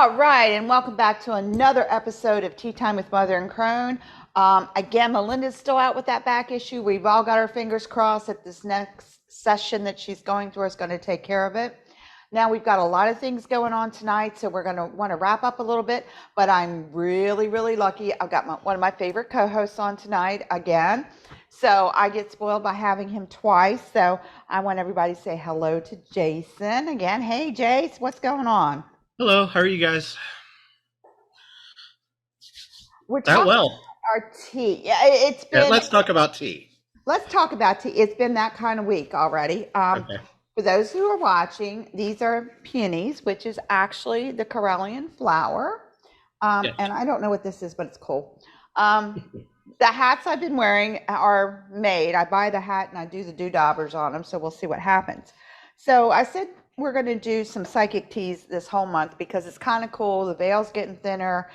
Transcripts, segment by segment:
All right, and welcome back to another episode of Tea Time with Mother and Crone. Again, Melinda's still out with that back issue. We've all got our fingers crossed that this next session that she's going through is going to take care of it. Now, we've got a lot of things going on tonight, so we're going to want to wrap up a little bit, but I'm really, really lucky. I've got one of my favorite co-hosts on tonight again, so I get spoiled by having him twice, so I want everybody to say hello to Jason again. Hey, Jace, what's going on? Hello, how are you guys? We're That talking well. about our tea. Yeah, it's Yeah, been, let's talk about tea. let's talk about tea. It's been that kind of week already. Okay. For those who are watching, these are peonies, which is actually the Corellian flower. Yeah. And I don't know what this is, but it's cool. The hats I've been wearing are made. I buy the hat and I do the doodabbers on them, so we'll see what happens. So I said we're going to do some psychic teas this whole month because it's kind of cool. The veil's getting thinner.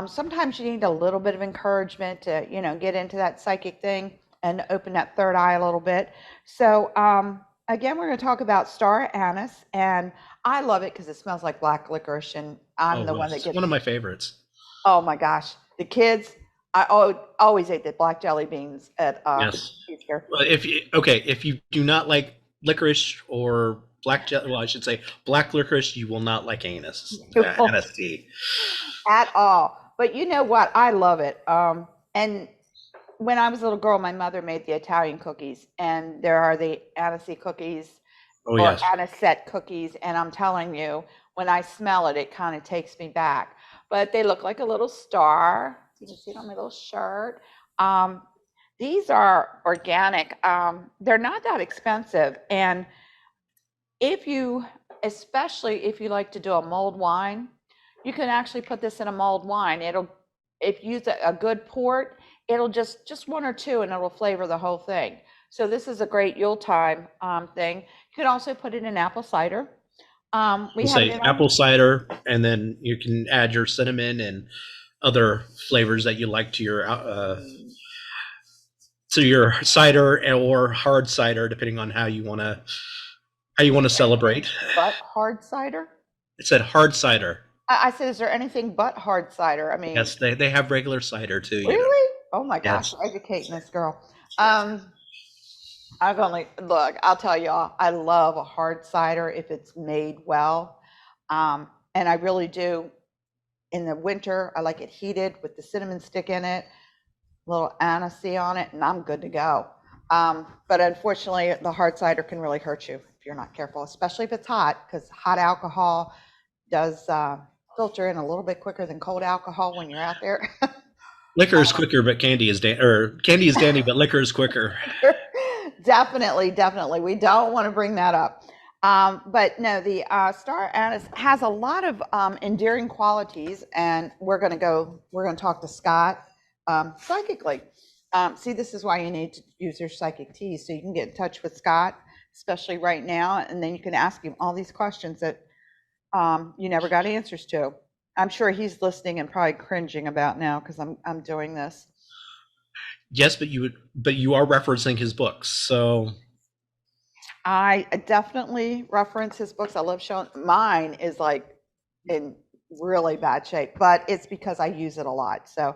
Sometimes you need a little bit of encouragement to, get into that psychic thing and open that third eye a little bit. So again, we're going to talk about Star Anise, and I love it because it smells like black licorice, and I'm the one that Yes. gets. One of my favorites. Oh my gosh, the kids! I always ate the black jelly beans at Yes. here. Well, if you do not like licorice or black jelly, well, I should say black licorice, you will not like anise. Anise tea. At all. But you know what? I love it. And when I was a little girl, my mother made the Italian cookies, and there are the Anise cookies Oh or yes. anisette cookies. And I'm telling you, when I smell it, it kind of takes me back. But they look like a little star. You can see it on my little shirt. These are organic. They're not that expensive. And especially if you like to do a mulled wine, you can actually put this in a mulled wine. If you use a good port, it'll just one or two, and it'll flavor the whole thing. So this is a great Yuletime thing. You can also put it in apple cider. We We'll have it say in apple cider, and then you can add your cinnamon and other flavors that you like to your cider or hard cider, depending on how you want to celebrate. but hard cider. It said hard cider. I said, is there anything but hard cider? I mean, Yes, they have regular cider too. really? Oh my gosh, Yes. you're educating this girl. I'll tell y'all, I love a hard cider if it's made well. And I really do. In the winter, I like it heated with the cinnamon stick in it, a little anise on it, and I'm good to go. But unfortunately, the hard cider can really hurt you if you're not careful, especially if it's hot, because hot alcohol does filter in a little bit quicker than cold alcohol when you're out there. Liquor is quicker, but candy is candy is dandy, but liquor is quicker. Definitely. We don't want to bring that up. But no, the Star Anise has a lot of endearing qualities, and we're going to talk to Scott psychically. See, this is why you need to use your psychic tea, so you can get in touch with Scott, especially right now, and then you can ask him all these questions that you never got answers to. I'm sure he's listening and probably cringing about now because I'm doing this. Yes, but you are referencing his books, so I definitely reference his books. I love showing mine is like in really bad shape, but it's because I use it a lot. So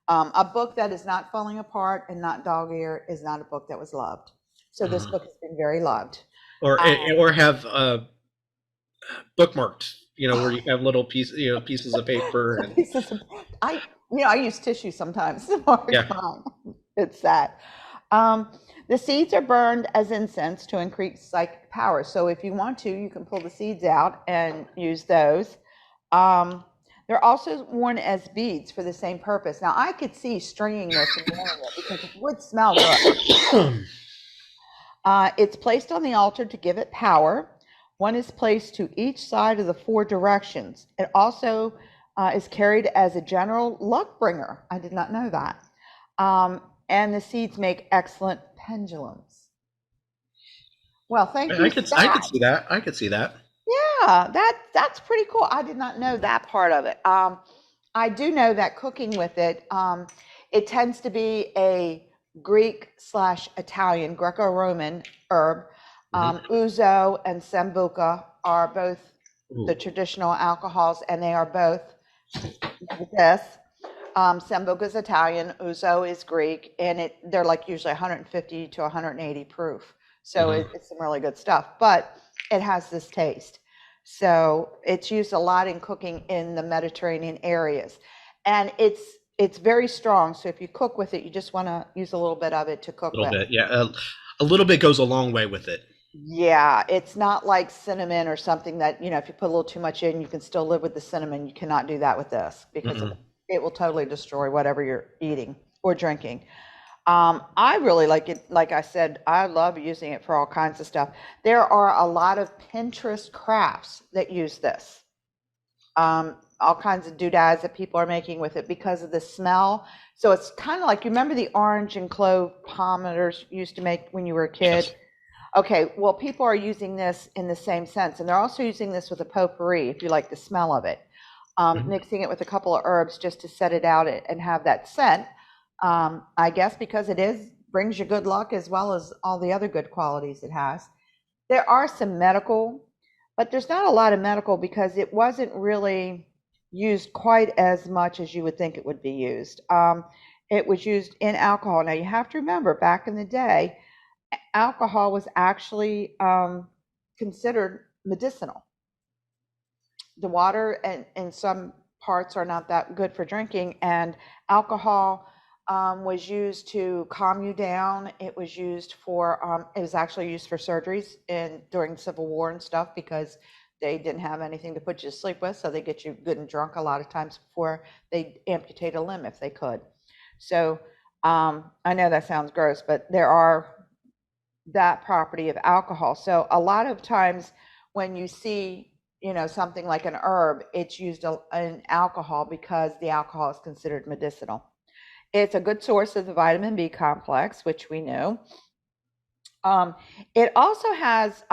a book that is not falling apart and not dog-eared is not a book that was loved. So this book has been very loved. or have bookmarked, where you have little pieces of paper and I use tissue sometimes. yeah. It's sad. The seeds are burned as incense to increase psychic power. So if you want to, you can pull the seeds out and use those. They're also worn as beads for the same purpose. Now, I could see stringing this and wearing it because it would smell good. It's placed on the altar to give it power. One is placed to each side of the four directions. It also is carried as a general luck bringer. I did not know that. And the seeds make excellent pendulums. Well, thank you. I could see that. Yeah, that's pretty cool. I did not know that part of it. I do know that cooking with it, it tends to be a Greek/Italian, Greco-Roman herb. Ouzo and sambuca are both Ooh. the traditional alcohols, and they are both this. Sambuca is Italian, Ouzo is Greek, and they're like usually 150 to 180 proof. So it's some really good stuff, but it has this taste. So it's used a lot in cooking in the Mediterranean areas, and it's very strong. So if you cook with it, you just want to use a little bit of it to cook A little with. bit, yeah. A little bit goes a long way with it. Yeah, it's not like cinnamon or something that, if you put a little too much in, you can still live with the cinnamon. You cannot do that with this because Mm-mm. it will totally destroy whatever you're eating or drinking. I really like it. Like I said, I love using it for all kinds of stuff. There are a lot of Pinterest crafts that use this. All kinds of doodads that people are making with it because of the smell. So it's kind of like, you remember the orange and clove pommaders you used to make when you were a kid? Yes. Okay, well, people are using this in the same sense, and they're also using this with a potpourri, if you like the smell of it. Mixing it with a couple of herbs just to set it out and have that scent. I guess because brings you good luck as well as all the other good qualities it has. There are some medical, but there's not a lot of medical because it wasn't really used quite as much as you would think it would be used. It was used in alcohol. Now you have to remember, back in the day, alcohol was actually considered medicinal. The water in some parts are not that good for drinking, and alcohol was used to calm you down. It was used for it was actually used for surgeries during the Civil War and stuff because they didn't have anything to put you to sleep with, so they get you good and drunk a lot of times before they amputate a limb if they could. So I know that sounds gross, but there are that property of alcohol. So a lot of times when you see, something like an herb, it's used in alcohol because the alcohol is considered medicinal. It's a good source of the vitamin B complex, which we knew. It also has,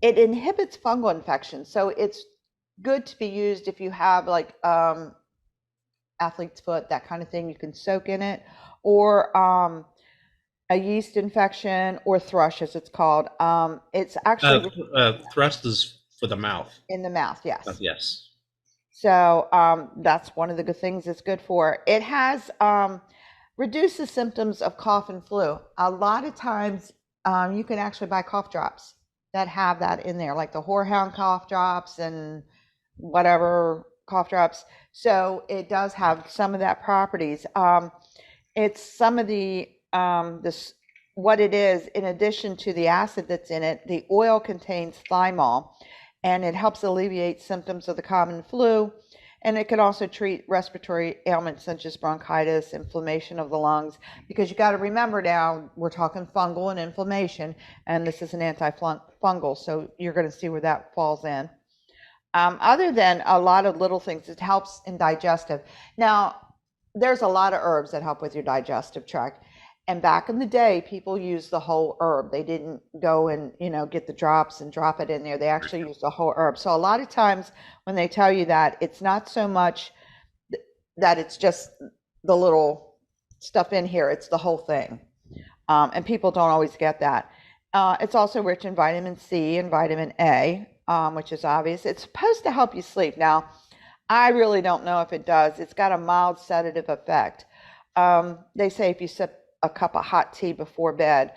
it inhibits fungal infections. So it's good to be used if you have like athlete's foot, that kind of thing. You can soak in it, or a yeast infection, or thrush as it's called. It's actually Thrust is for the mouth. in the mouth, yes. Yes. So that's one of the good things it's good for. It has reduces symptoms of cough and flu. A lot of times you can actually buy cough drops that have that in there, like the horehound cough drops and whatever cough drops. So it does have some of that properties. It's some of the this what it is. In addition to the acid that's in it, the oil contains thymol, and it helps alleviate symptoms of the common flu. And it can also treat respiratory ailments such as bronchitis, inflammation of the lungs, because you got to remember now we're talking fungal and inflammation, and this is an antifungal, so you're going to see where that falls in. Other than a lot of little things, it helps in digestive. Now, there's a lot of herbs that help with your digestive tract. And back in the day, people used the whole herb. They didn't go and, get the drops and drop it in there. They actually used the whole herb. So a lot of times when they tell you that, it's not so much that it's just the little stuff in here, it's the whole thing. And people don't always get that. It's also rich in vitamin C and vitamin A, which is obvious. It's supposed to help you sleep. Now, I really don't know if it does. It's got a mild sedative effect. They say if you sip a cup of hot tea before bed,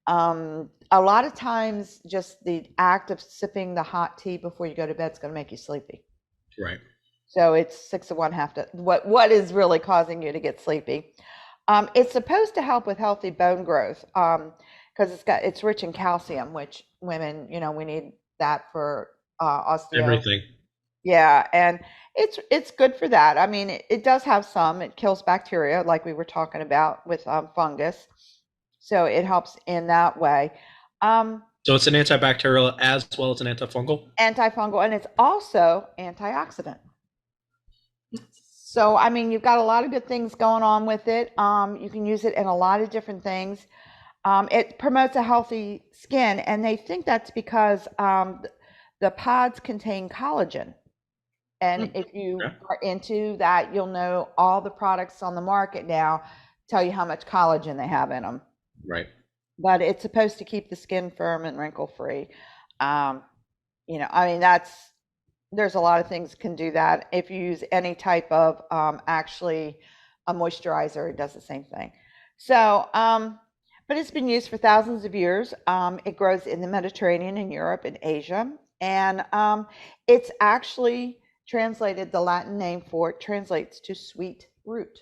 a lot of times just the act of sipping the hot tea before you go to bed is going to make you sleepy. Right. So it's 6 of one, half to what is really causing you to get sleepy. It's supposed to help with healthy bone growth because it's rich in calcium, which women, we need that for osteo. Everything. Yeah, and it's good for that. I mean, it does have some. It kills bacteria, like we were talking about with fungus. So it helps in that way. So it's an antibacterial as well as an antifungal? Antifungal, and it's also antioxidant. So, I mean, you've got a lot of good things going on with it. You can use it in a lot of different things. It promotes a healthy skin, and they think that's because the pods contain collagen. And if you are into that, you'll know all the products on the market now tell you how much collagen they have in them. Right. But it's supposed to keep the skin firm and wrinkle free. I mean, there's a lot of things can do that. If you use any type of actually a moisturizer, it does the same thing. So, but it's been used for thousands of years. It grows in the Mediterranean, in Europe, and Asia, and it's actually translated. The Latin name for it translates to sweet root.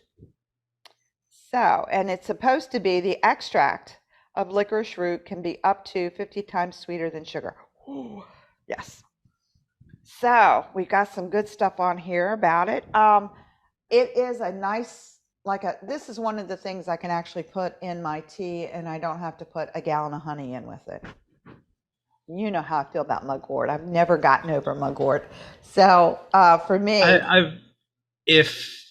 So, and it's supposed to be the extract of licorice root can be up to 50 times sweeter than sugar. Ooh, yes. So we got some good stuff on here about it. It is a nice, this is one of the things I can actually put in my tea, and I don't have to put a gallon of honey in with it. You know how I feel about mugwort. I've never gotten over mugwort. So for me, if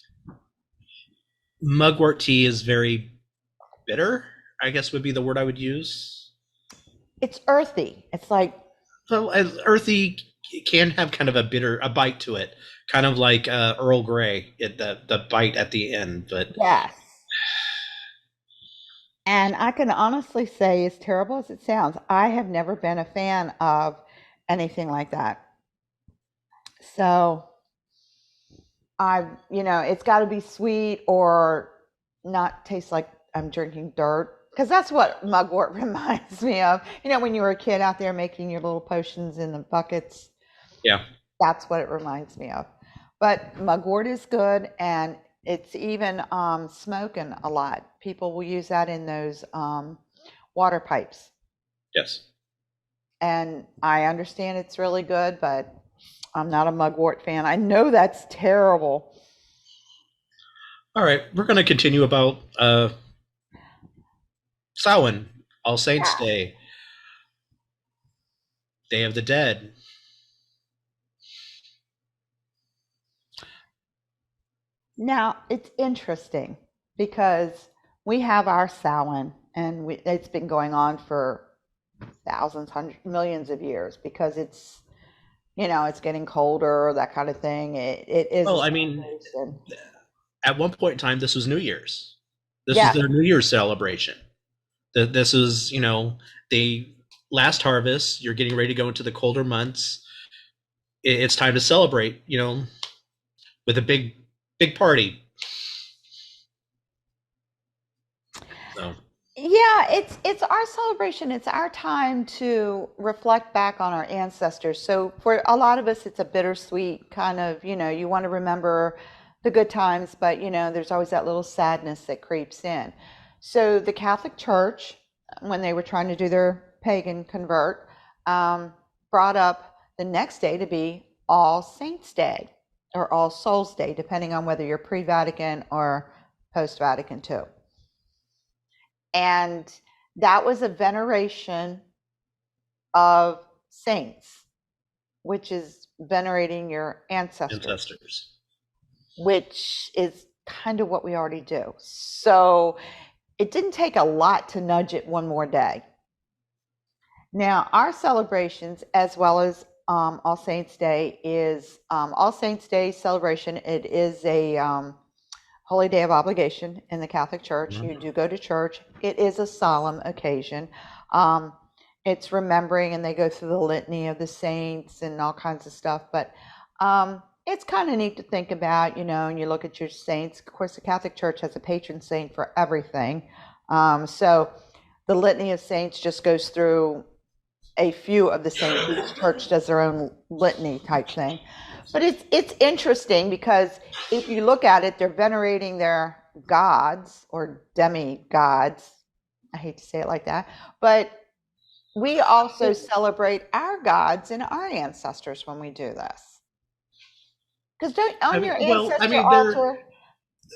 mugwort tea is very bitter, I guess would be the word I would use. It's earthy. It's like, well, earthy can have kind of a bite to it, kind of like Earl Grey, the bite at the end. But yes. And I can honestly say, as terrible as it sounds, I have never been a fan of anything like that. So it's got to be sweet or not taste like I'm drinking dirt, because that's what mugwort reminds me of. When you were a kid out there making your little potions in the buckets. Yeah. That's what it reminds me of. But mugwort is good, and it's even smoking a lot. People will use that in those water pipes. Yes. And I understand it's really good, but I'm not a mugwort fan. I know that's terrible. All right, we're going to continue about Samhain, All Saints Day, Day of the Dead. Now, it's interesting because we have our Samhain, and it's been going on for thousands, hundreds, millions of years, because it's, it's getting colder, that kind of thing. It is. Well, I mean, at one point in time, this was New Year's. This was their New Year's celebration. This is, the last harvest. You're getting ready to go into the colder months. It's time to celebrate, with a big party. So. Yeah, it's our celebration. It's our time to reflect back on our ancestors. So for a lot of us, it's a bittersweet kind of, you want to remember the good times, but there's always that little sadness that creeps in. So the Catholic Church, when they were trying to do their pagan convert, brought up the next day to be All Saints Day or All Souls Day, depending on whether you're pre-Vatican or post-Vatican II. And that was a veneration of saints, which is venerating your ancestors, which is kind of what we already do. So it didn't take a lot to nudge it one more day. Now, our celebrations, as well as All Saints Day, is All Saints Day celebration. It is a holy day of obligation in the Catholic Church. Mm-hmm. You do go to church. It is a solemn occasion. It's remembering, and they go through the litany of the saints and all kinds of stuff. But it's kind of neat to think about, and you look at your saints. Of course, the Catholic Church has a patron saint for everything. So the litany of saints just goes through a few of the saints. Each church does their own litany type thing. But it's interesting because if you look at it, they're venerating their gods or demigods. I hate to say it like that. But we also celebrate our gods and our ancestors when we do this. Because on your ancestor altar,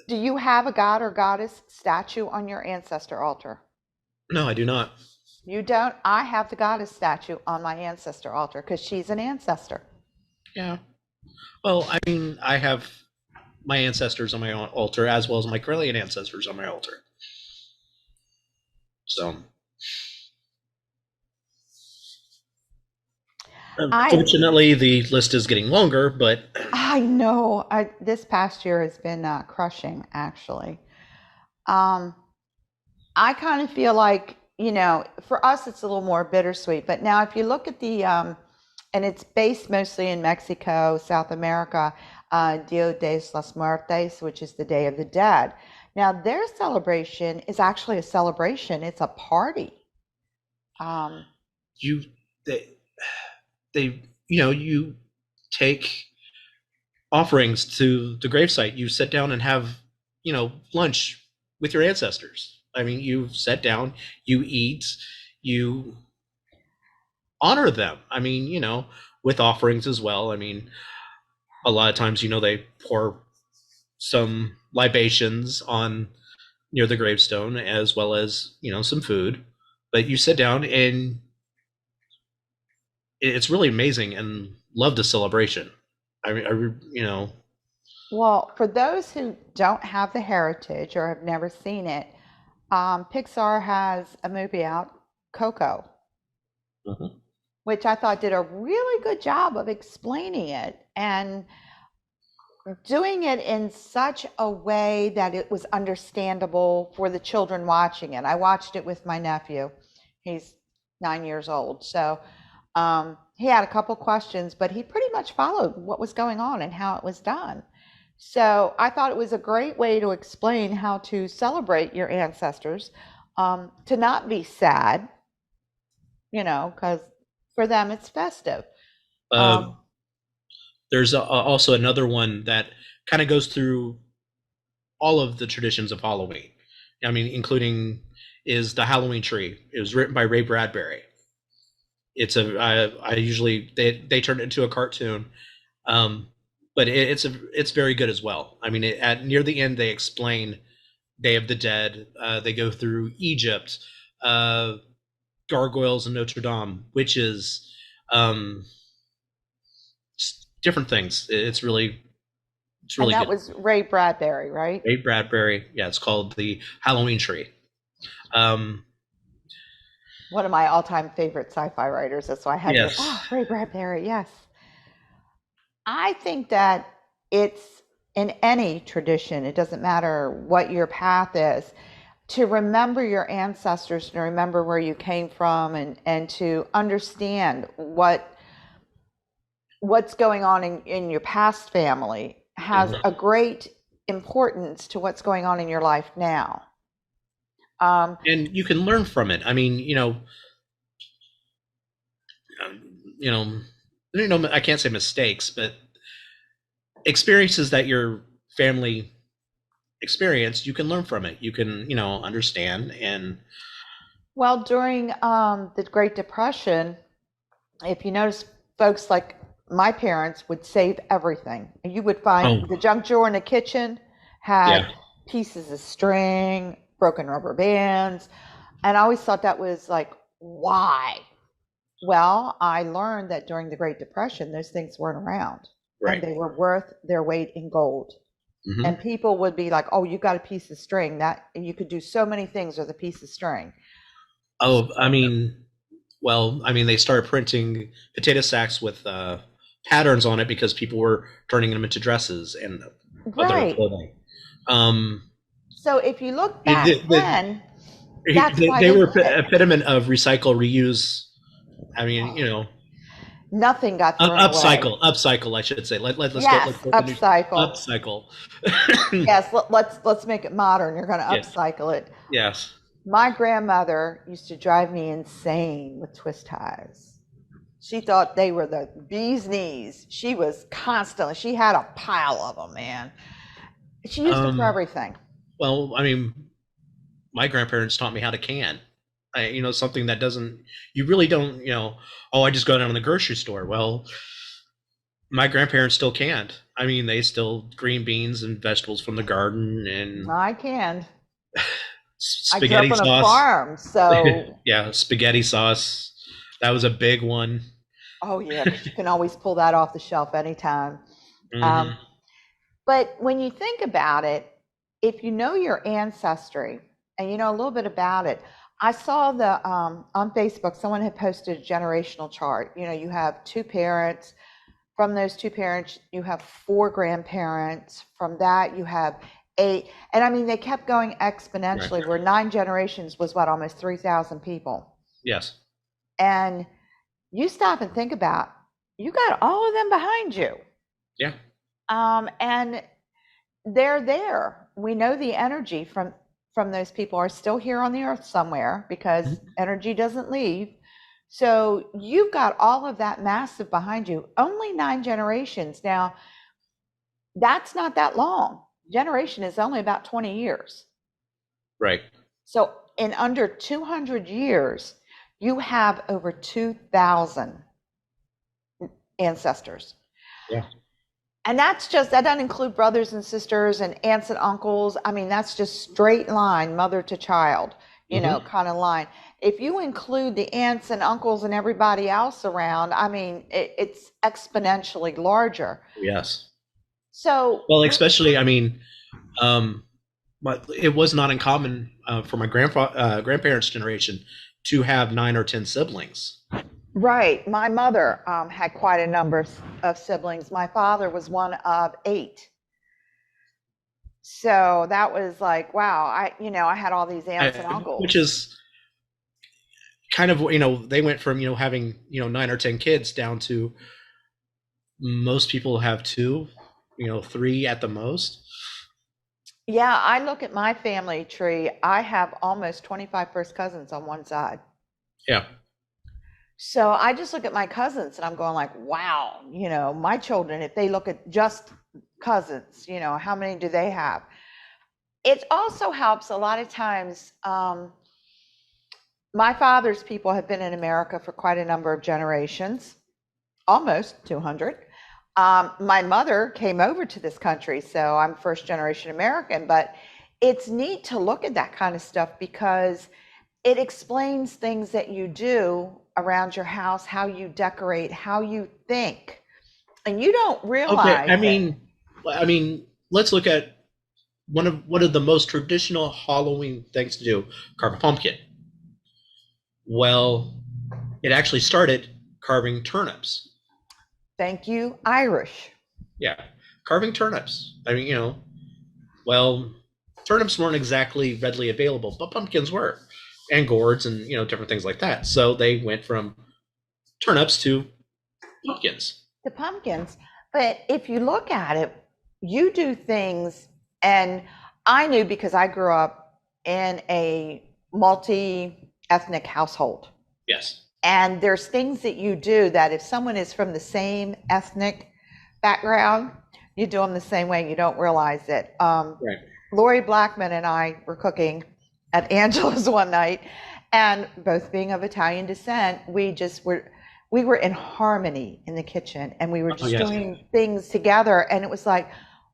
do you have a god or goddess statue on your ancestor altar? No, I do not. You don't? I have the goddess statue on my ancestor altar because she's an ancestor. Yeah. Well, I mean, I have my ancestors on my altar as well as my Correllian ancestors on my altar. So, unfortunately, the list is getting longer, but I know. This past year has been crushing, actually. I kind of feel like, for us, it's a little more bittersweet. But now, if you look at the and it's based mostly in Mexico, South America, Dia de los Muertos, which is the Day of the Dead. Now, their celebration is actually a celebration. It's a party. You they you take offerings to the gravesite. You sit down and have lunch with your ancestors. I mean, you sit down, you eat, you honor them. I mean, with offerings as well. I mean, a lot of times, they pour some libations on near the gravestone, as well as some food. But you sit down, and it's really amazing, and love the celebration. I mean, Well, for those who don't have the heritage or have never seen it, Pixar has a movie out, Coco, which I thought did a really good job of explaining it and doing it in such a way that it was understandable for the children watching it. I watched it with my nephew. He's 9 years old. So he had a couple questions, but he pretty much followed what was going on and how it was done. So I thought it was a great way to explain how to celebrate your ancestors, to not be sad, because for them it's festive. There's also another one that kind of goes through all of the traditions of Halloween. I mean, including is the Halloween tree. It was written by Ray Bradbury. It's I usually they turn it into a cartoon, but it's very good as well. I mean, at near the end they explain Day of the Dead. They go through Egypt, gargoyles in Notre Dame, witches, different things. It's really And that good. was Ray Bradbury, right? Ray Bradbury. Yeah, it's called the Halloween Tree. One of my all-time favorite sci-fi writers. That's why I had Yes. Ray Bradbury. Yes. I think that it's in any tradition, it doesn't matter what your path is, to remember your ancestors, to remember where you came from, and to understand what's going on in your past family has a great importance to what's going on in your life now. And you can learn from it. I mean, I can't say mistakes, but experiences that your family experienced, you can learn from it. You can, understand. And well, during the Great Depression, if you notice, folks like my parents would save everything. You would find the junk drawer in the kitchen had pieces of string, broken rubber bands. And I always thought that was like, why? Well, I learned that during the Great Depression, those things weren't around. Right. And they were worth their weight in gold. Mm-hmm. And people would be like, oh, you got a piece of string. That you could do so many things with a piece of string. Oh, I mean, they started printing potato sacks with patterns on it because people were turning them into dresses and other clothing. So if you look back then, they were epitome of recycle, reuse. I mean, nothing got thrown upcycle, I should say. Let's upcycle. Yes, let's make it modern. You're going to upcycle it. Yes. My grandmother used to drive me insane with twist ties. She thought they were the bee's knees. She had a pile of them, man. She used them for everything. Well, I mean, my grandparents taught me how to can. Something that you really don't, I just go down to the grocery store. Well, my grandparents still canned. I mean, they still green beans and vegetables from the garden, and I canned. Spaghetti sauce. I grew up on a farm, so yeah, spaghetti sauce. That was a big one. Oh yeah, you can always pull that off the shelf anytime. Mm-hmm. But when you think about it, if you know your ancestry and you know a little bit about it, I saw on Facebook, someone had posted a generational chart. You have 2 parents. From those 2 parents, you have 4 grandparents. From that, you have 8. And I mean, they kept going exponentially, right, where 9 generations was almost 3,000 people. Yes. And you stop and think about you got all of them behind you. Yeah. And they're there. We know the energy from those people are still here on the earth somewhere because Mhm. energy doesn't leave. So you've got all of that massive behind you. Only 9 generations. Now, that's not that long. Generation is only about 20 years. Right. So in under 200 years, you have over 2,000 ancestors. Yeah. And that doesn't include brothers and sisters and aunts and uncles. I mean, that's just straight line, mother to child, Hmm. kind of line. If you include the aunts and uncles and everybody else around, I mean, it's exponentially larger. Yes. So, Well, especially, I mean, um, but it was not uncommon for my grandparents' generation to have 9 or 10 siblings. right, my mother had quite a number of siblings. My father was one of 8. So that was like, wow, I had all these aunts and Which uncles. is kind of, they went from, having, 9 or 10 kids down to most people have 2, 3 at the most. Yeah, I look at my family tree. I have almost 25 first cousins on one side. Yeah. So I just look at my cousins and I'm going like, wow, my children, if they look at just cousins, how many do they have? It also helps a lot of times. My father's people have been in America for quite a number of generations, almost 200. My mother came over to this country, so I'm first generation American, but it's neat to look at that kind of stuff because it explains things that you do around your house, how you decorate, how you think, and you don't Okay. realize I it. mean, let's look at one of the most traditional Halloween things to do: carve a pumpkin. Well, it actually started carving turnips. Thank you, Irish. Yeah, carving turnips. I mean, well, turnips weren't exactly readily available, but pumpkins were, and gourds, and different things like that. So they went from turnips to pumpkins. The pumpkins. But if you look at it, you do things, and I knew because I grew up in a multi ethnic household. Yes. And there's things that you do that if someone is from the same ethnic background, you do them the same way. You don't realize it. Right. Lori Blackman and I were cooking at Angela's one night, and both being of Italian descent, we were in harmony in the kitchen, and we were Oh just yes. doing things together, and it was like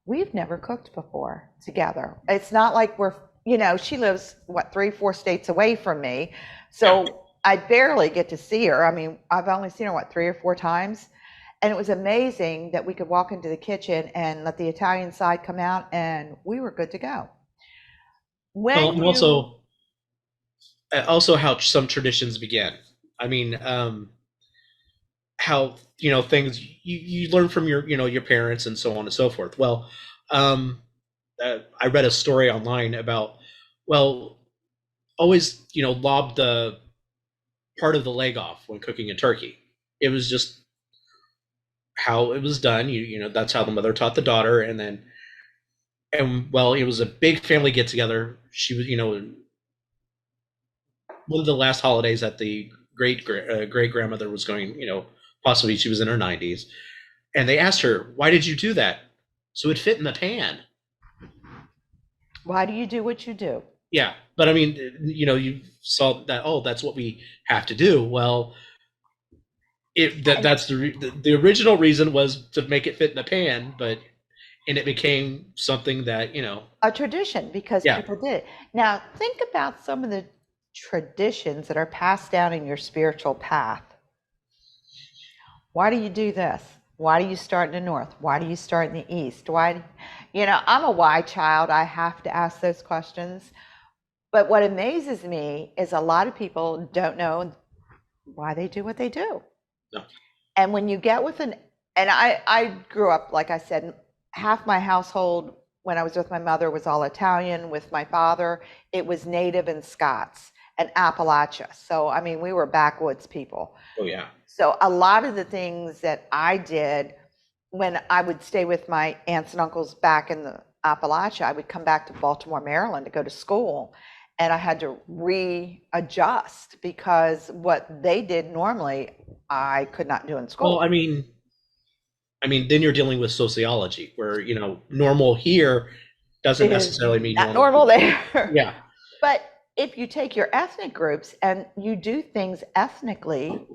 we've never cooked before together. It's not like she lives 3-4 states away from me, Yeah. so I barely get to see her. I mean, I've only seen her 3 or 4 times. And it was amazing that we could walk into the kitchen and let the Italian side come out, and we were good to go. Well, When and you, also how some traditions begin. I mean, how things you learn from your parents and so on and so forth. Well, um, I read a story online about, well, always lob the part of the leg off when cooking a turkey. It was just how it was done. That's how the mother taught the daughter, and well, it was a big family get together. She was one of the last holidays that the great grandmother was going. Possibly she was in her 90s, and they asked her, "Why did you do that?" So it fit in the pan. why do you do what you do? Yeah, but I mean, you saw that. Oh, that's what we have to do. Well, And that's the original reason was to make it fit in the pan, but and it became something that a tradition because yeah. people did it. Now, think about some of the traditions that are passed down in your spiritual path. Why do you do this? Why do you start in the north? Why do you start in the east? I'm a why child. I have to ask those questions. But what amazes me is a lot of people don't know why they do what they do. No. And when you get with and I grew up, like I said, half my household when I was with my mother was all Italian. With my father, it was Native and Scots. and Appalachia. So, I mean, we were backwoods people. Oh yeah. So a lot of the things that I did when I would stay with my aunts and uncles back in the Appalachia, I would come back to Baltimore, Maryland to go to school. And I had to readjust because what they did normally, I could not do in school. Well, then you're dealing with sociology, where normal here doesn't necessarily mean not normal there. Yeah. But if you take your ethnic groups and you do things ethnically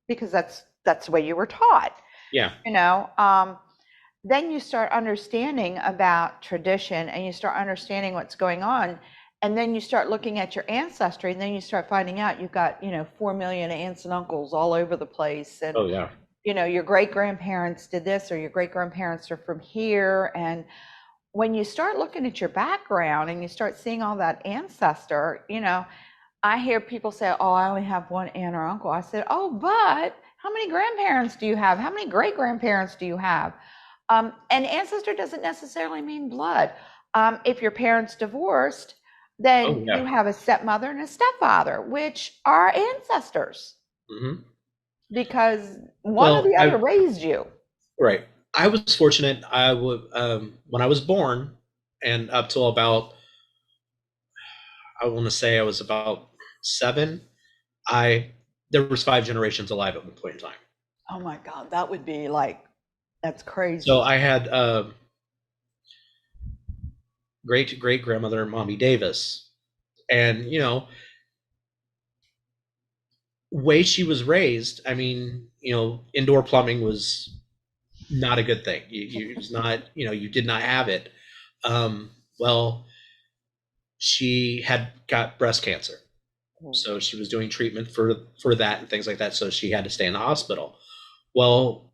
because that's the way you were taught. Yeah. Then you start understanding about tradition and you start understanding what's going on. And then you start looking at your ancestry, and then you start finding out you've got, 4 million aunts and uncles all over the place. And, oh yeah. Your great grandparents did this, or your great grandparents are from here. And when you start looking at your background and you start seeing all that ancestor, I hear people say, oh, I only have one aunt or uncle. I said, oh, but how many grandparents do you have? How many great grandparents do you have? And ancestor doesn't necessarily mean blood. If your parents divorced, then you have a stepmother and a stepfather, which are ancestors. Mm-hmm. Because one or the other raised you. Right. I was fortunate. When I was born, and up till about, I want to say I was about 7, there was 5 generations alive at one point in time. Oh my God, that would be that's crazy. So I had great grandmother, Mommy Davis, and way she was raised. Indoor plumbing was not a good thing. It was not, you did not have it. Well, she had got breast cancer, so she was doing treatment for that and things like that. So she had to stay in the hospital. Well,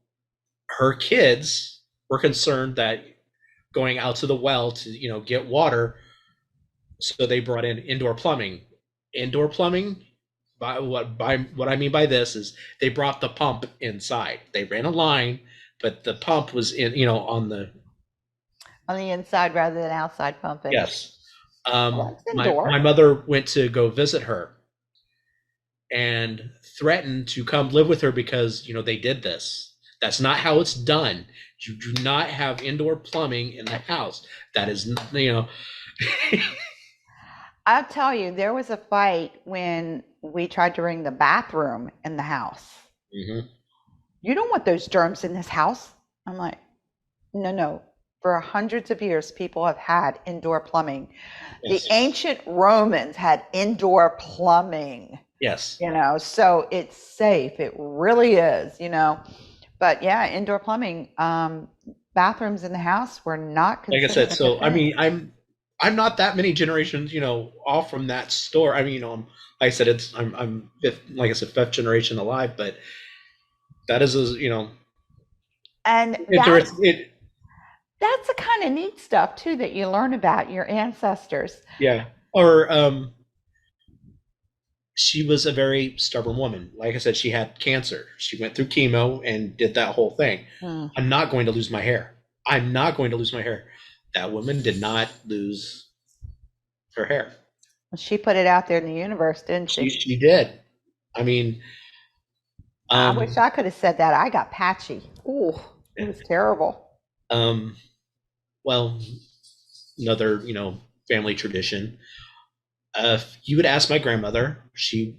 her kids were concerned that going out to the well to get water, so they brought in indoor plumbing. Indoor plumbing, by what I mean by this is they brought the pump inside. They ran a line, but the pump was in on the inside rather than outside pumping. Yes. My mother went to go visit her and threatened to come live with her because they did this. That's not how it's done. You do not have indoor plumbing in the house. That is, I'll tell you, there was a fight when we tried to bring the bathroom in the house. Mm-hmm. You don't want those germs in this house. I'm like, no. For hundreds of years, people have had indoor plumbing. Yes. The ancient Romans had indoor plumbing. Yes. So it's safe. It really is, But yeah, indoor plumbing, bathrooms in the house were not considered. Like I said, so I'm not that many generations, off from that store. like I said, I'm fifth, like I said, 5th generation alive, but that is and that's the kind of neat stuff too that you learn about your ancestors. Yeah. Or she was a very stubborn woman. Like I said, she had cancer. She went through chemo and did that whole thing. I'm not going to lose my hair. I'm not going to lose my hair. That woman did not lose her hair. She put it out there in the universe, didn't she? She did. I wish I could have said that. I got patchy. Ooh, it was terrible. Well, another, family tradition. If you would ask my grandmother, she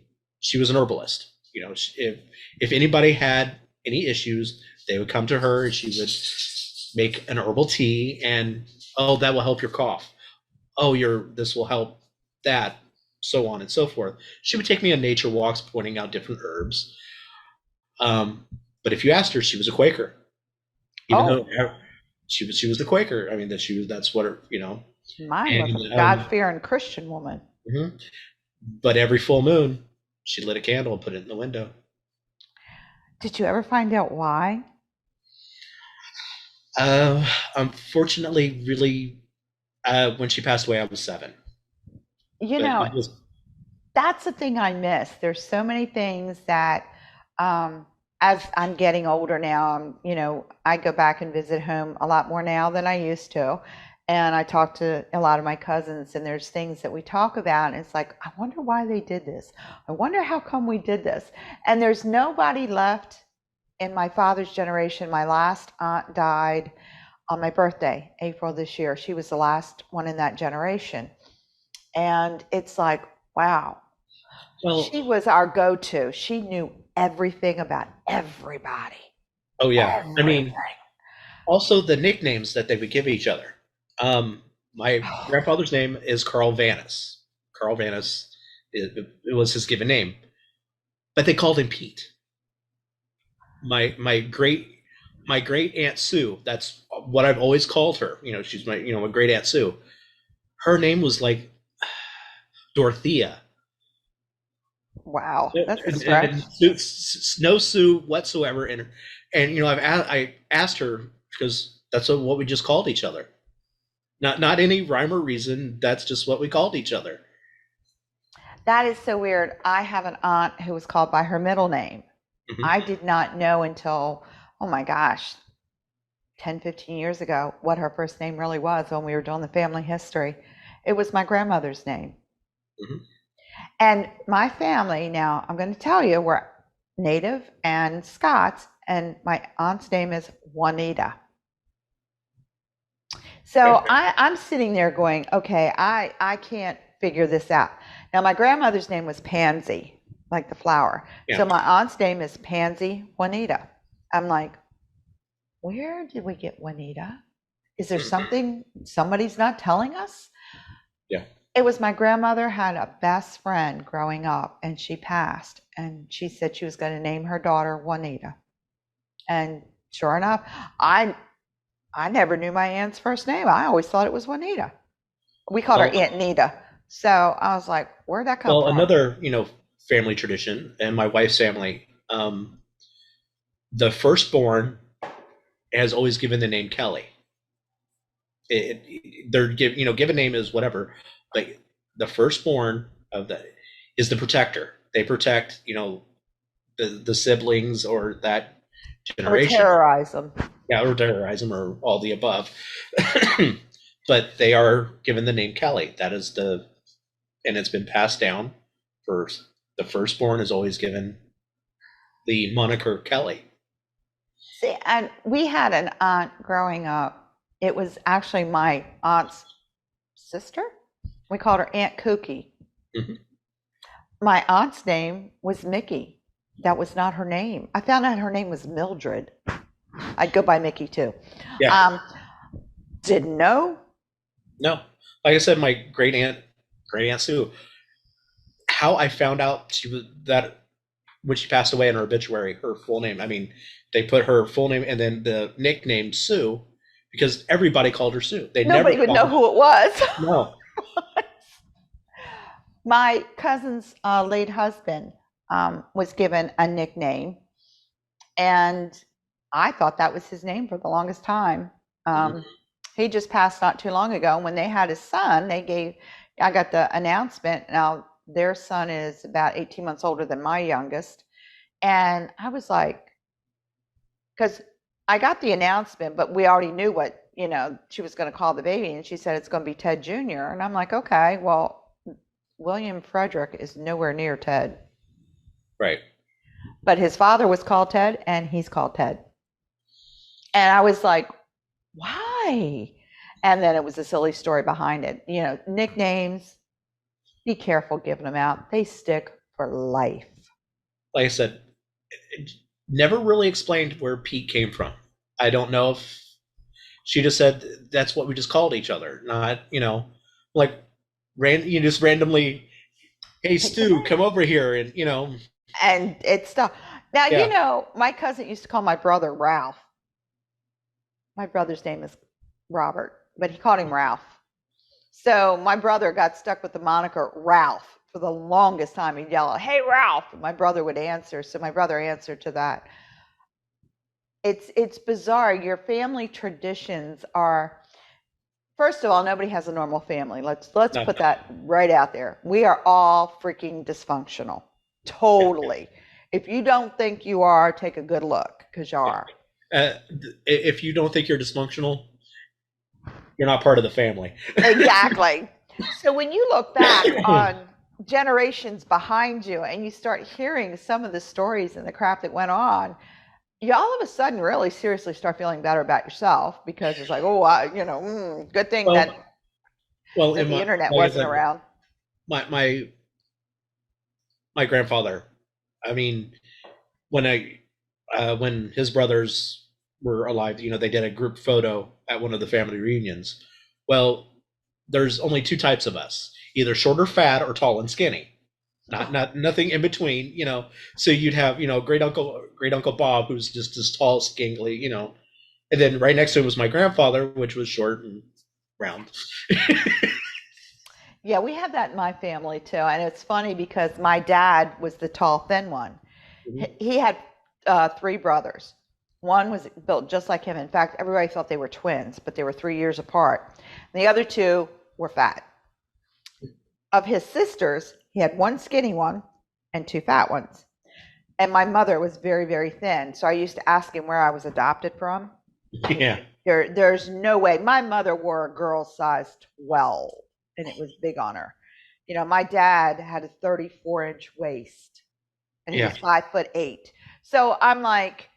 was an herbalist. If anybody had any issues, they would come to her and she would make an herbal tea, and that will help your cough. This will help that, so on and so forth. She would take me on nature walks, pointing out different herbs. But if you asked her, she was a Quaker. Even though she was the Quaker. That's what her, Mine was a God-fearing Christian woman. Mm-hmm. But every full moon, she lit a candle and put it in the window. Did you ever find out why? Unfortunately, really, when she passed away, I was 7. That's the thing I miss. There's so many things that, as I'm getting older now, I go back and visit home a lot more now than I used to. And I talk to a lot of my cousins, and there's things that we talk about, and it's like, I wonder why they did this. I wonder how come we did this. And there's nobody left in my father's generation. My last aunt died on my birthday, April this year. She was the last one in that generation. And it's like, wow. Well, she was our go-to. She knew everything about everybody. oh yeah. Everything. I mean, also the nicknames that they would give each other. My grandfather's name is Carl Vanis. Carl Vanis, it was his given name, but they called him Pete. My great aunt Sue. That's what I've always called her. She's my great aunt Sue. Her name was like Dorothea. Wow, that's a stretch. No Sue whatsoever. And I asked her because that's what we just called each other. Not any rhyme or reason. That's just what we called each other. That is so weird. I have an aunt who was called by her middle name. Mm-hmm. I did not know until, oh my gosh, 10, 15 years ago what her first name really was when we were doing the family history. It was my grandmother's name. Mm-hmm. And my family, now I'm going to tell you, we're Native and Scots, and my aunt's name is Juanita. So I'm sitting there going, okay, I can't figure this out. Now, my grandmother's name was Pansy, like the flower. Yeah. So my aunt's name is Pansy Juanita. I'm like, where did we get Juanita? Is there something somebody's not telling us? Yeah. It was my grandmother had a best friend growing up, and she passed, and she said she was going to name her daughter Juanita. And sure enough, I never knew my aunt's first name. I always thought it was Juanita. We called her Aunt Nita. So I was like, where'd that come from? Well, another, family tradition, and my wife's family, the firstborn has always given the name Kelly. Their given name is whatever, but the firstborn of that is the protector. They protect, the siblings or that generation. Or terrorize them. Yeah, or terrorize them, or all the above. But they are given the name Kelly. That is and it's been passed down. For the firstborn is always given the moniker Kelly. See, and we had an aunt growing up. It was actually my aunt's sister. We called her Aunt Kookie. Mm-hmm. My aunt's name was Mickey. That was not her name. I found out her name was Mildred. I'd go by Mickey too. Yeah. Didn't know. No. Like I said, my great aunt Sue, how I found out that when she passed away in her obituary, her full name, I mean, they put her full name and then the nickname Sue because everybody called her Sue. Nobody would know who it was. No. My cousin's late husband was given a nickname, and I thought that was his name for the longest time. He just passed not too long ago. When they had his son, I got the announcement. Now, their son is about 18 months older than my youngest. And I was like, because I got the announcement, but we already knew what, she was going to call the baby. And she said, it's going to be Ted Jr. And I'm like, okay, well, William Frederick is nowhere near Ted. Right. But his father was called Ted, and he's called Ted. And I was like, why? And then it was a silly story behind it. Nicknames, be careful giving them out. They stick for life. Like I said, it never really explained where Pete came from. I don't know if she just said that's what we just called each other. Not, like you just randomly, hey, Stu, come over here, and And it's stuff. Now, yeah. My cousin used to call my brother Ralph. My brother's name is Robert, but he called him Ralph. So my brother got stuck with the moniker Ralph for the longest time. He'd yell, hey, Ralph. And my brother would answer. So my brother answered to that. It's bizarre. Your family traditions are, first of all, nobody has a normal family. Let's put that right out there. We are all freaking dysfunctional. Totally. If you don't think you are, take a good look, because you are. If you don't think you're dysfunctional, you're not part of the family. Exactly. So when you look back on generations behind you and you start hearing some of the stories and the crap that went on, you all of a sudden really seriously start feeling better about yourself, because it's like, oh, good thing Well, that in the my, internet like I wasn't said, around. my grandfather, I mean, when his brothers were alive, they did a group photo at one of the family reunions. Well, there's only two types of us: either short or fat, or tall and skinny. Not nothing in between. So you'd have great uncle Bob, who's just as tall, skingly, and then right next to him was my grandfather, which was short and round. Yeah, we have that in my family too. And it's funny because my dad was the tall, thin one. Mhm. He had three brothers. One was built just like him. In fact, everybody thought they were twins, but they were 3 years apart. And the other two were fat. Of his sisters, he had one skinny one and two fat ones. And my mother was very, very thin. So I used to ask him where I was adopted from. Yeah. There's no way. My mother wore a girl size 12, and it was big on her. My dad had a 34-inch waist, and he was 5'8". So I'm like,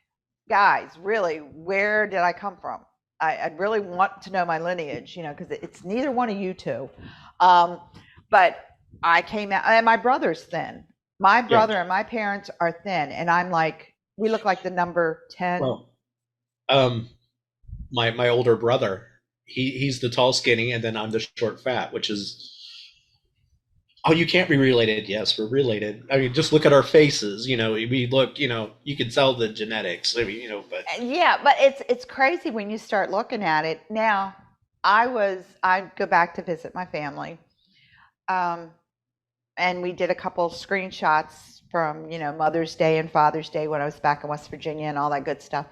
guys, really, where did I come from? I'd really want to know my lineage, because it's neither one of you two. But I came out, and my brother's thin. My brother and my parents are thin, and I'm like, we look like the number 10. Well, my older brother, he's the tall, skinny, and then I'm the short, fat, which is, oh, you can't be related. Yes, we're related. I mean, just look at our faces. We look. You can tell the genetics. I mean, but yeah, but it's crazy when you start looking at it. Now, I go back to visit my family, and we did a couple screenshots from Mother's Day and Father's Day when I was back in West Virginia and all that good stuff.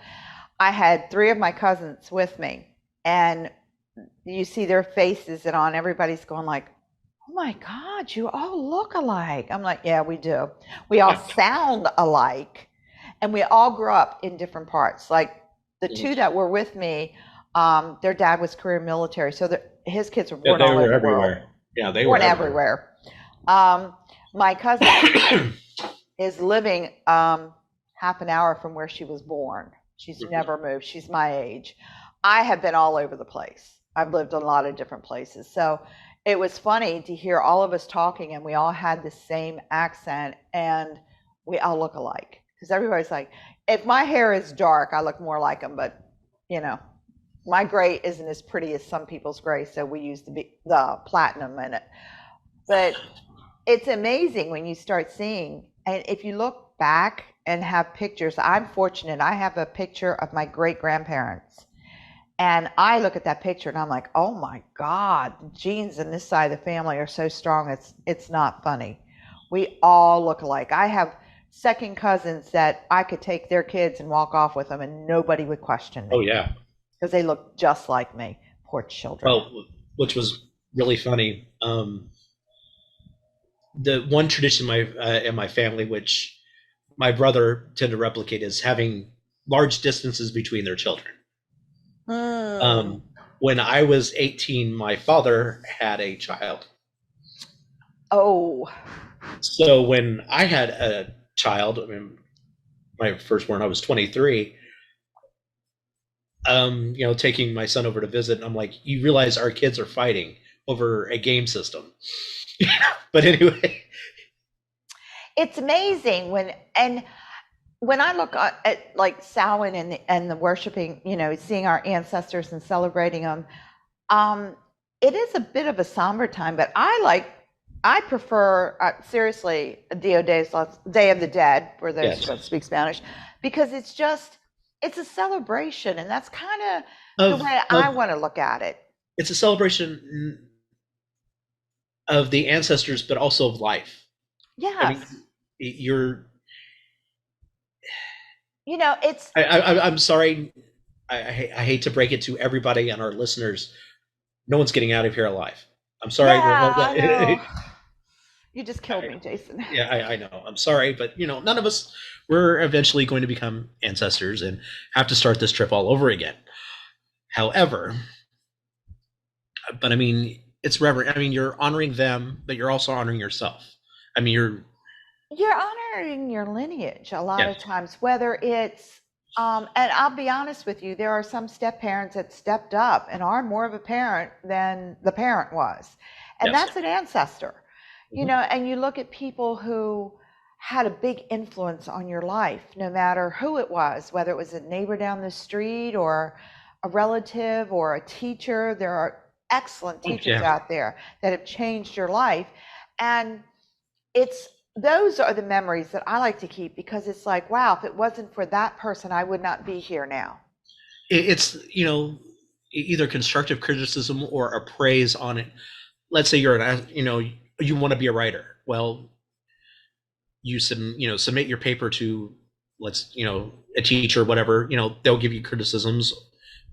I had three of my cousins with me, and you see their faces, and everybody's going like, oh my God, you all look alike. I'm like, yeah, we do. We all sound alike, and we all grew up in different parts. Like the two that were with me, their dad was career military, so his kids were born all over the world. Yeah, they were everywhere. My cousin is living half an hour from where she was born. She's never moved. She's my age. I have been all over the place. I've lived in a lot of different places. So it was funny to hear all of us talking, and we all had the same accent, and we all look alike. Because everybody's like, if my hair is dark, I look more like them. But, my gray isn't as pretty as some people's gray, so we use the platinum in it. But it's amazing when you start seeing, and if you look back and have pictures, I'm fortunate. I have a picture of my great-grandparents. And I look at that picture and I'm like, oh my God, the genes in this side of the family are so strong, it's not funny. We all look alike. I have second cousins that I could take their kids and walk off with them and nobody would question me. Oh, yeah. Because they look just like me. Poor children. Well, which was really funny. The one tradition in my family, which my brother tended to replicate, is having large distances between their children. When I was 18, my father had a child. Oh. So when I had a child, my firstborn, I was 23. Taking my son over to visit, and I'm like, you realize our kids are fighting over a game system. But anyway, it's amazing when I look at like Samhain and the worshiping, seeing our ancestors and celebrating them, it is a bit of a somber time, but I prefer, seriously, Day of the Dead, for those who don't speak Spanish, because it's a celebration, and that's kind of the way I want to look at it. It's a celebration of the ancestors, but also of life. Yes. I'm sorry. I hate to break it to everybody and our listeners. No one's getting out of here alive. I'm sorry. Yeah, I know. You just killed me, Jason. Yeah, I know. I'm sorry, but none of us, we're eventually going to become ancestors and have to start this trip all over again. However, But I mean, it's reverent. I mean, you're honoring them, but you're also honoring yourself. I mean, You're honoring your lineage a lot of yes, times, whether it's, and I'll be honest with you, there are some step parents that stepped up and are more of a parent than the parent was. And yes. that's an ancestor, Mhm. and you look at people who had a big influence on your life, no matter who it was, whether it was a neighbor down the street or a relative or a teacher. There are excellent Oh, teachers yeah. out there that have changed your life. And it's those are the memories that I like to keep, because it's like, wow, if it wasn't for that person, I would not be here now. It's, either constructive criticism or a praise on it. Let's say you want to be a writer. Well, submit your paper to, a teacher, whatever, they'll give you criticisms,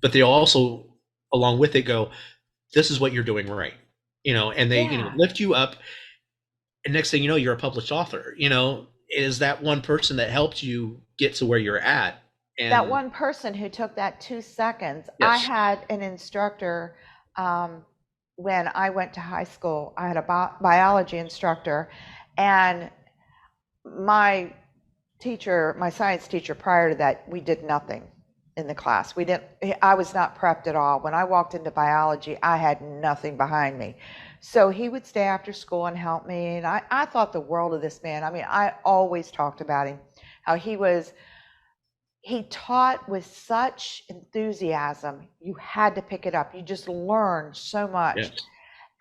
but they'll also, along with it, go, this is what you're doing right, and they, Yeah. lift you up. And next thing you know, you're a published author. It is that one person that helped you get to where you're at. That And one person who took that 2 seconds. I yes. had an instructor, when I went to high school. I had a biology instructor, and my my science teacher prior to that, we did nothing in the class. I was not prepped at all. When I walked into biology, I had nothing behind me. So he would stay after school and help me. And I thought the world of this man. I mean, I always talked about him, how he taught with such enthusiasm. You had to pick it up. You just learned so much. Yes.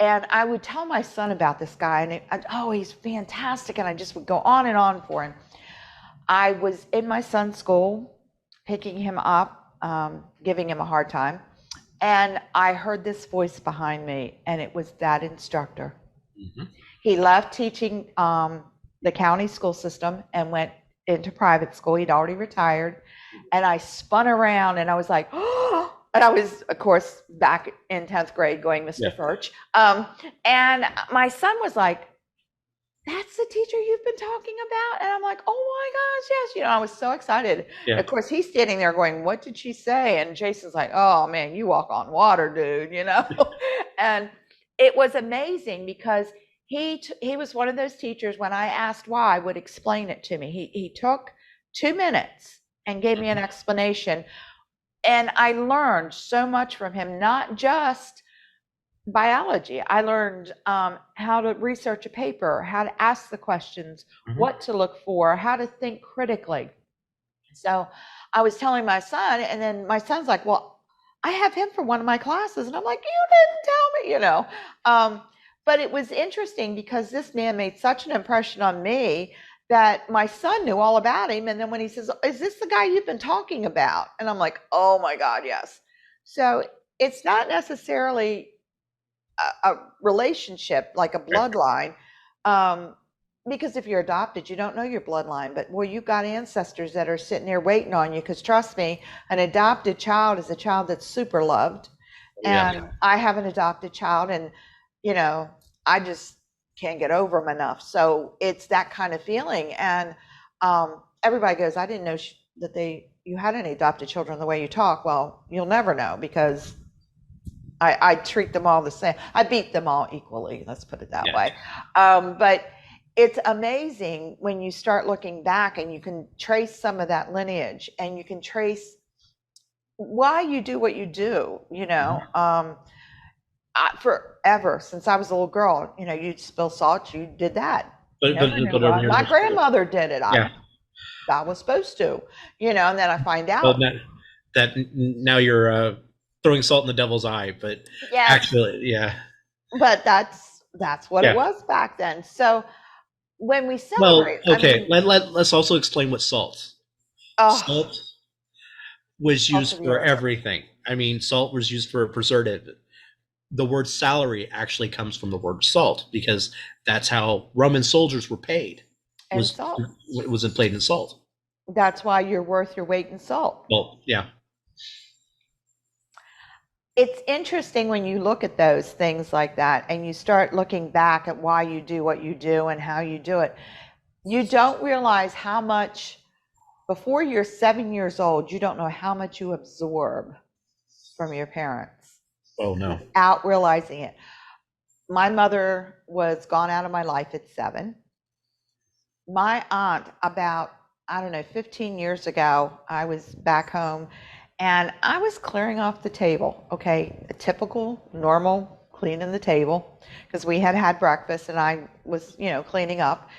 And I would tell my son about this guy, and oh, he's fantastic. And I just would go on and on for him. I was in my son's school, picking him up, giving him a hard time. And I heard this voice behind me, and it was that instructor. Mm-hmm. He left teaching the county school system and went into private school. He'd already retired. And I spun around and I was like, oh, and I was, of course, back in 10th grade going, Mr. Yeah. Furch. And my son was like, that's the teacher you've been talking about? And I'm like, oh my gosh, yes. I was so excited. Yeah. Of course, he's standing there going, what did she say? And Jason's like, oh man, you walk on water, dude, And it was amazing because he was one of those teachers, when I asked why, would explain it to me. He took 2 minutes and gave me an explanation. And I learned so much from him, not just biology. I learned how to research a paper, how to ask the questions, Mm-hmm. what to look for, how to think critically. So I was telling my son, and then my son's like, well, I have him for one of my classes. And I'm like, you didn't tell me, But it was interesting because this man made such an impression on me that my son knew all about him. And then when he says, is this the guy you've been talking about? And I'm like, oh my God, yes. So it's not necessarily a relationship like a bloodline, because if you're adopted, you don't know your bloodline, but you've got ancestors that are sitting there waiting on you, because trust me, an adopted child is a child that's super loved. And Yeah. I have an adopted child, and I just can't get over them enough. So it's that kind of feeling. And everybody goes, I didn't know that you had any adopted children the way you talk. Well, you'll never know, because I treat them all the same. I beat them all equally. Let's put it that way. But it's amazing when you start looking back and you can trace some of that lineage, and you can trace why you do what you do. Forever since I was a little girl, you'd spill salt, you did that. But My grandmother did it. Yeah. I was supposed to, and then I find out. Well, that now you're throwing salt in the devil's eye, but yes. Actually, yeah. But that's what it was back then. So when we celebrate, well, okay, let's also explain what salt. Salt was used for everything. I mean, salt was used for a preservative. The word salary actually comes from the word salt, because that's how Roman soldiers were paid. And salt. It was played in salt. That's why you're worth your weight in salt. Well, yeah. It's interesting when you look at those things like that, and you start looking back at why you do what you do and how you do it. You don't realize how much, before you're 7 years old, you don't know how much you absorb from your parents. Oh no. without realizing it. My mother was gone out of my life at 7. My aunt, about, I don't know, 15 years ago, I was back home and I was clearing off the table. Okay, a typical, normal cleaning the table because we had had breakfast and I was, cleaning up.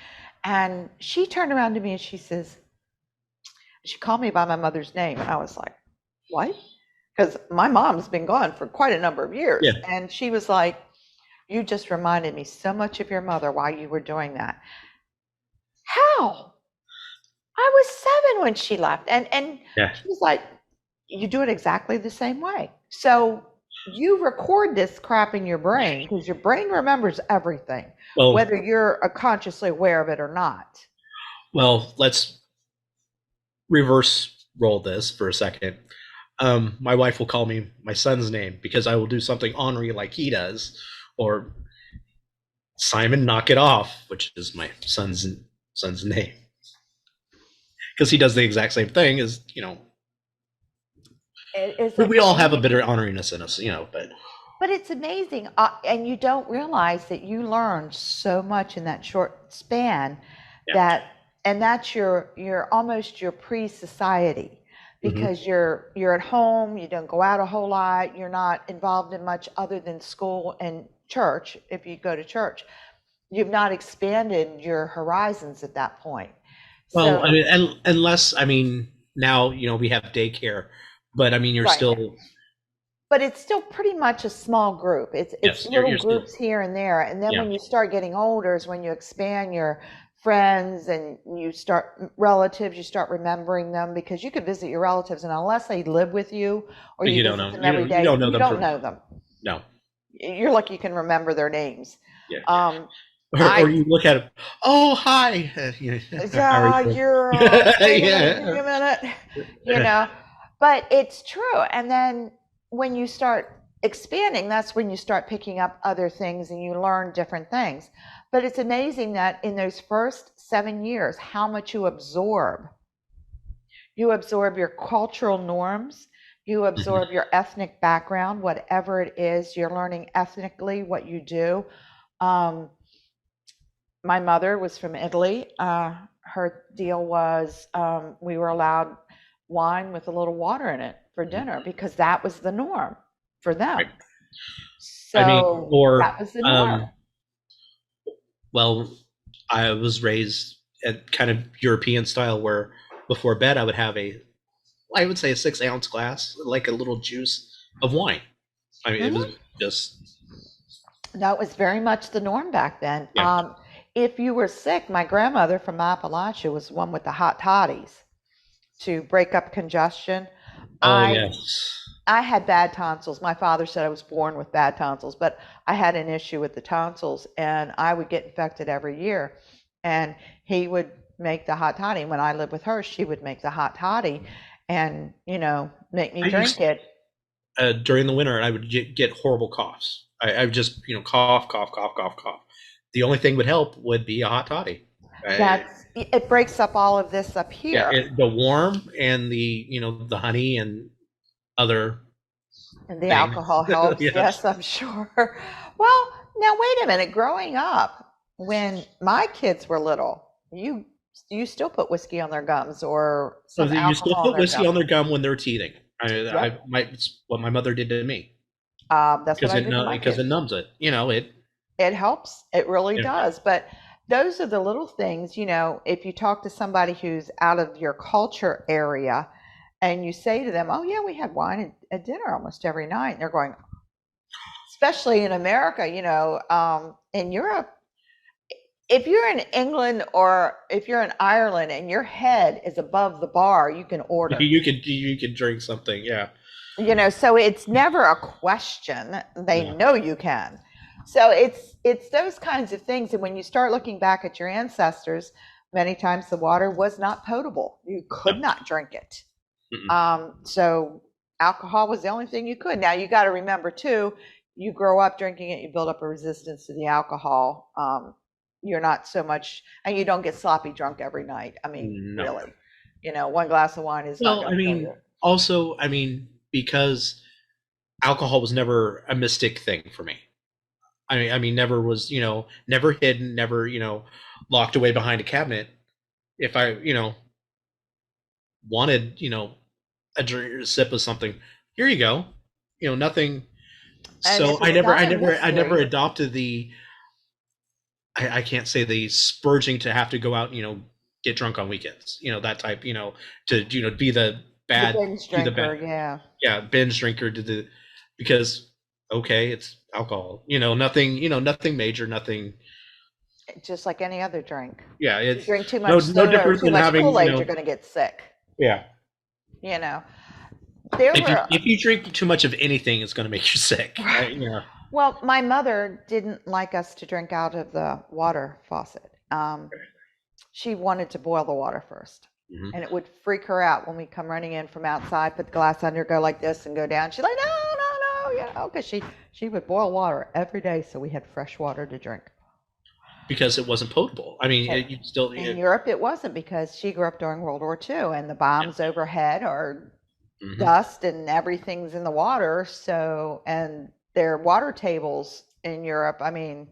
And she turned around to me and she says, she called me by my mother's name. And I was like, what? Because my mom's been gone for quite a number of years. Yeah. And she was like, you just reminded me so much of your mother while you were doing that. How? I was 7 when she left. And Yeah. she was like, you do it exactly the same way. So you record this crap in your brain because your brain remembers everything, Well, whether you're consciously aware of it or not. well, let's reverse roll this for a second. My wife will call me my son's name because I will do something ornery like he does, or Simon, knock it off, which is my son's name, because he does the exact same thing as It is we all have a amazing. bit of orneriness in us, But it's amazing, and you don't realize that you learn so much in that short span. Yeah. And that's your almost your pre-society because you're at home, you don't go out a whole lot, you're not involved in much other than school and church. If you go to church, you've not expanded your horizons at that point. Well, I So, mean, unless now we have daycare, but you're right. still But it's still pretty much a small group. It's yes, little you're still groups here and there. And then yeah. when you start getting older is when you expand your friends and you start relatives, you start remembering them because you could visit your relatives and unless they live with you or But you you don't visit know them every you day, don't know you them don't from know them. no. You're lucky you can remember their names. Yeah. Um, Or I you look at it, oh hi, how are Yeah, you? you're wait a minute, give me a minute. But it's true. And then when you start expanding, that's when you start picking up other things and you learn different things. But it's amazing that in those first 7 years, how much you absorb. You absorb your cultural norms, you Mhm. absorb your ethnic background, whatever it is, you're learning ethnically what you do. Um, my mother was from Italy. Her deal was we were allowed wine with a little water in it for dinner because that was the norm for them. Right. So that Or was the norm. well, I was raised at kind of European style where before bed I would have I would say a 6-ounce glass, like a little juice of wine. It was Hmm. just That was very much the norm back then. yeah. If you were sick, my grandmother from Appalachia was one with the hot toddies to break up congestion. Oh I yes. I had bad tonsils. My father said I was born with bad tonsils, but I had an issue with the tonsils and I would get infected every year. And he would make the hot toddy. When I lived with her, she would make the hot toddy and, make me I drink used it. during the winter I would get horrible coughs. I would just cough, cough, cough, cough, cough. The only thing would help would be a hot toddy. I, It breaks up all of this up yeah, here. the warm and the honey and other And the things. alcohol helps. Yes. Yes, I'm sure. Well, now wait a minute. Growing up, when my kids were little, you still put whiskey on their gums or So some you still alcohol on put their whiskey gums. on their gum when they're teething. Yep. It's what my mother did to me That's what I did to my because it kids. numbs it. It helps. It really Yeah. does. But those are the little things, if you talk to somebody who's out of your culture area and you say to them, oh, yeah, we had wine at dinner almost every night. And they're going, especially in America, in Europe, if you're in England or if you're in Ireland and your head is above the bar, you can order. You could drink something. Yeah. So it's never a question. They Yeah. know you can. So it's those kinds of things. And when you start looking back at your ancestors, many times the water was not potable. You No. could not drink it. Mm-mm. So alcohol was the only thing you could. Now you got to remember too, you grow up drinking it, you build up a resistance to the alcohol. You're not so much, and you don't get sloppy drunk every night. I mean, No. really, one glass of wine is not Well, going to kill you. also, because alcohol was never a mystic thing for me. I mean, never was, never hidden, never, locked away behind a cabinet. If I, wanted, a sip of something, here you go. Nothing. And So if it's not a I never mystery, adopted I can't say the spurging to have to go out, get drunk on weekends, that type, to, the binge be the bad, drinker, yeah. yeah, binge drinker to the, because, okay, it's alcohol, nothing, nothing major, nothing. Just like any other drink. Yeah. If you It's drink too no, much no soda or different too than much having, Kool-Aid, you're going to get sick. yeah. You know, there were, If you drink too much of anything, it's going to make you sick. Right? well, my mother didn't like us to drink out of the water faucet. She wanted to boil the water first. Mhm. And it would freak her out when we come running in from outside, put the glass under, go like this and go down. She's like, no, because she would boil water every day so we had fresh water to drink. Because it wasn't potable. I mean, And you still, in Europe, it wasn't because she grew up during World War II and the bombs overhead are mhm. dust and everything's in the water. So, and their water tables in Europe, I mean,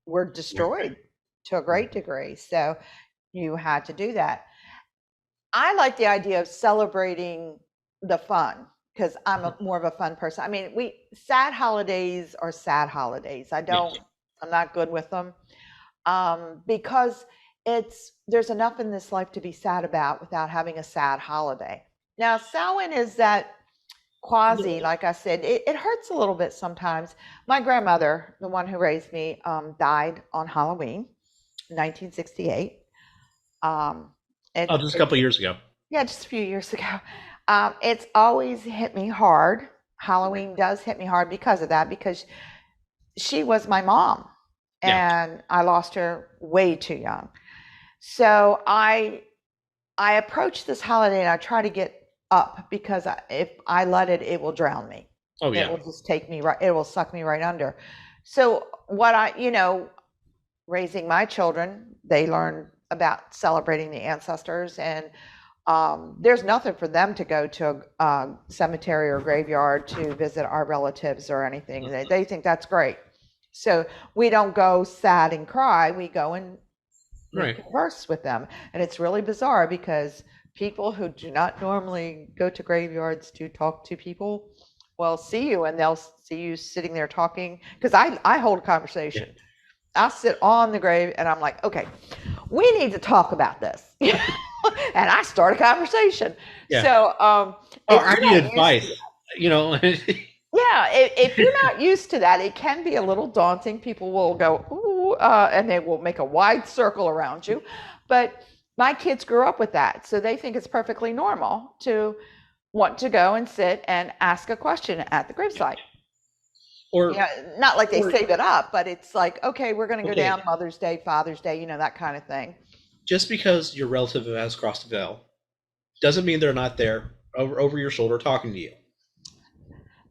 were destroyed to a great degree. So you had to do that. I like the idea of celebrating the fun because I'm more of a fun person. I mean, sad holidays are sad holidays. Yes. I'm not good with them because there's enough in this life to be sad about without having a sad holiday. Now, Samhain is that quasi, like I said, it hurts a little bit sometimes. My grandmother, the one who raised me, died on Halloween, 1968. Just a couple of years ago. Yeah, just a few years ago. It's always hit me hard. Halloween does hit me hard because of that, because she was my mom and I lost her way too young. So I approach this holiday and I try to get up because if I let it, it will drown me. Oh, yeah. It will just take me right, it will suck me right under. So raising my children, they learn about celebrating the ancestors, and there's nothing for them to go to a cemetery or graveyard to visit our relatives or anything. They think that's great. So we don't go sad and cry. We go and converse with them. And it's really bizarre because people who do not normally go to graveyards to talk to people will see you and they'll see you sitting there talking. Because I hold a conversation. Yeah. I'll sit on the grave and I'm like, okay, we need to talk about this. And I start a conversation. Yeah. So, I need advice, Yeah, if you're not used to that, it can be a little daunting. People will go, ooh, and they will make a wide circle around you. But my kids grew up with that. So they think it's perfectly normal to want to go and sit and ask a question at the gravesite. Or not like they save it up, but it's like, okay, we're going to go down Mother's Day, Father's Day, that kind of thing. Just because your relative has crossed the veil doesn't mean they're not there over your shoulder talking to you.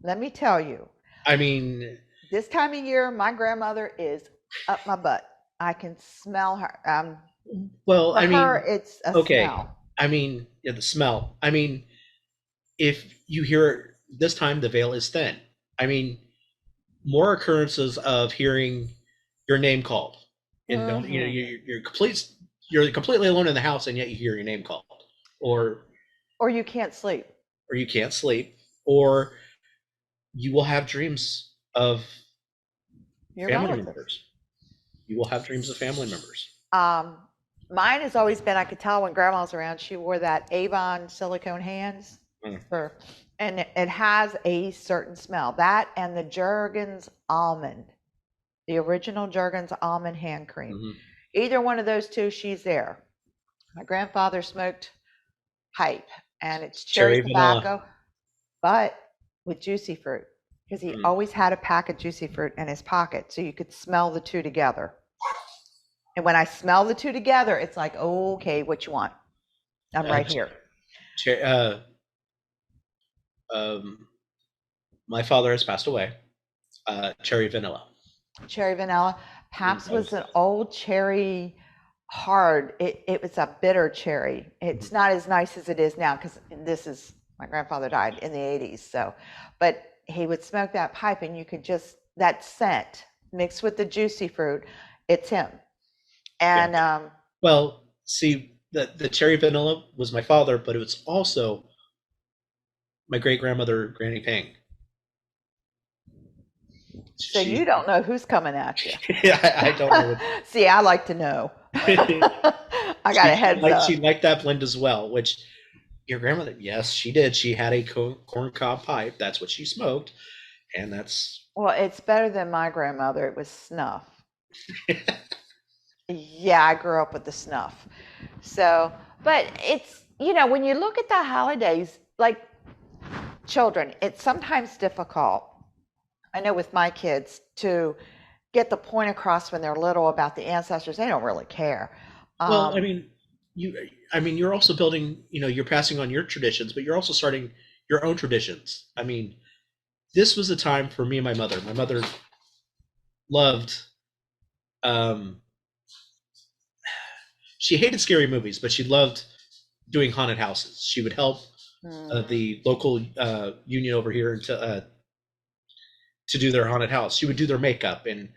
Let me tell you. I mean, this time of year, my grandmother is up my butt. I can smell her. Well, for her, it's a smell. I mean, the smell. I mean, if you hear this time, the veil is thin. I mean, more occurrences of hearing your name called, and you're completely alone in the house, and yet you hear your name called, or you can't sleep, or you will have dreams of your family members. You will have dreams of family members. Mine has always been, I could tell when Grandma was around, she wore that Avon silicone hands, and it has a certain smell. That and the Jergens almond, the original Jergens almond hand cream. Mm-hmm. Either one of those two, she's there. My grandfather smoked pipe, and it's cherry tobacco, but with juicy fruit, because he always had a pack of juicy fruit in his pocket, so you could smell the two together. And when I smell the two together, it's like, okay, what you want? I'm right here. My father has passed away. Cherry vanilla. Cherry vanilla. Pabst was an old cherry hard. It was a bitter cherry. It's not as nice as it is now, because my grandfather died in the 80s. So, but he would smoke that pipe, and you could just, that scent mixed with the juicy fruit, it's him. And well, see, the cherry vanilla was my father, but it was also my great grandmother, Granny Pang. So you don't know who's coming at you. Yeah, I don't know. See, I like to know. I got a heads up. She liked that blend as well, which your grandmother, yes, she did. She had a corn cob pipe. That's what she smoked. And that's... Well, it's better than my grandmother. It was snuff. Yeah, I grew up with the snuff. So, but it's, when you look at the holidays, like children, it's sometimes difficult. I know with my kids to get the point across when they're little about the ancestors. They don't really care. Well, you're also building, you're passing on your traditions, but you're also starting your own traditions. I mean, this was a time for me and my mother. My mother loved, she hated scary movies, but she loved doing haunted houses. She would help the local union over here to do their haunted house. She would do their makeup, and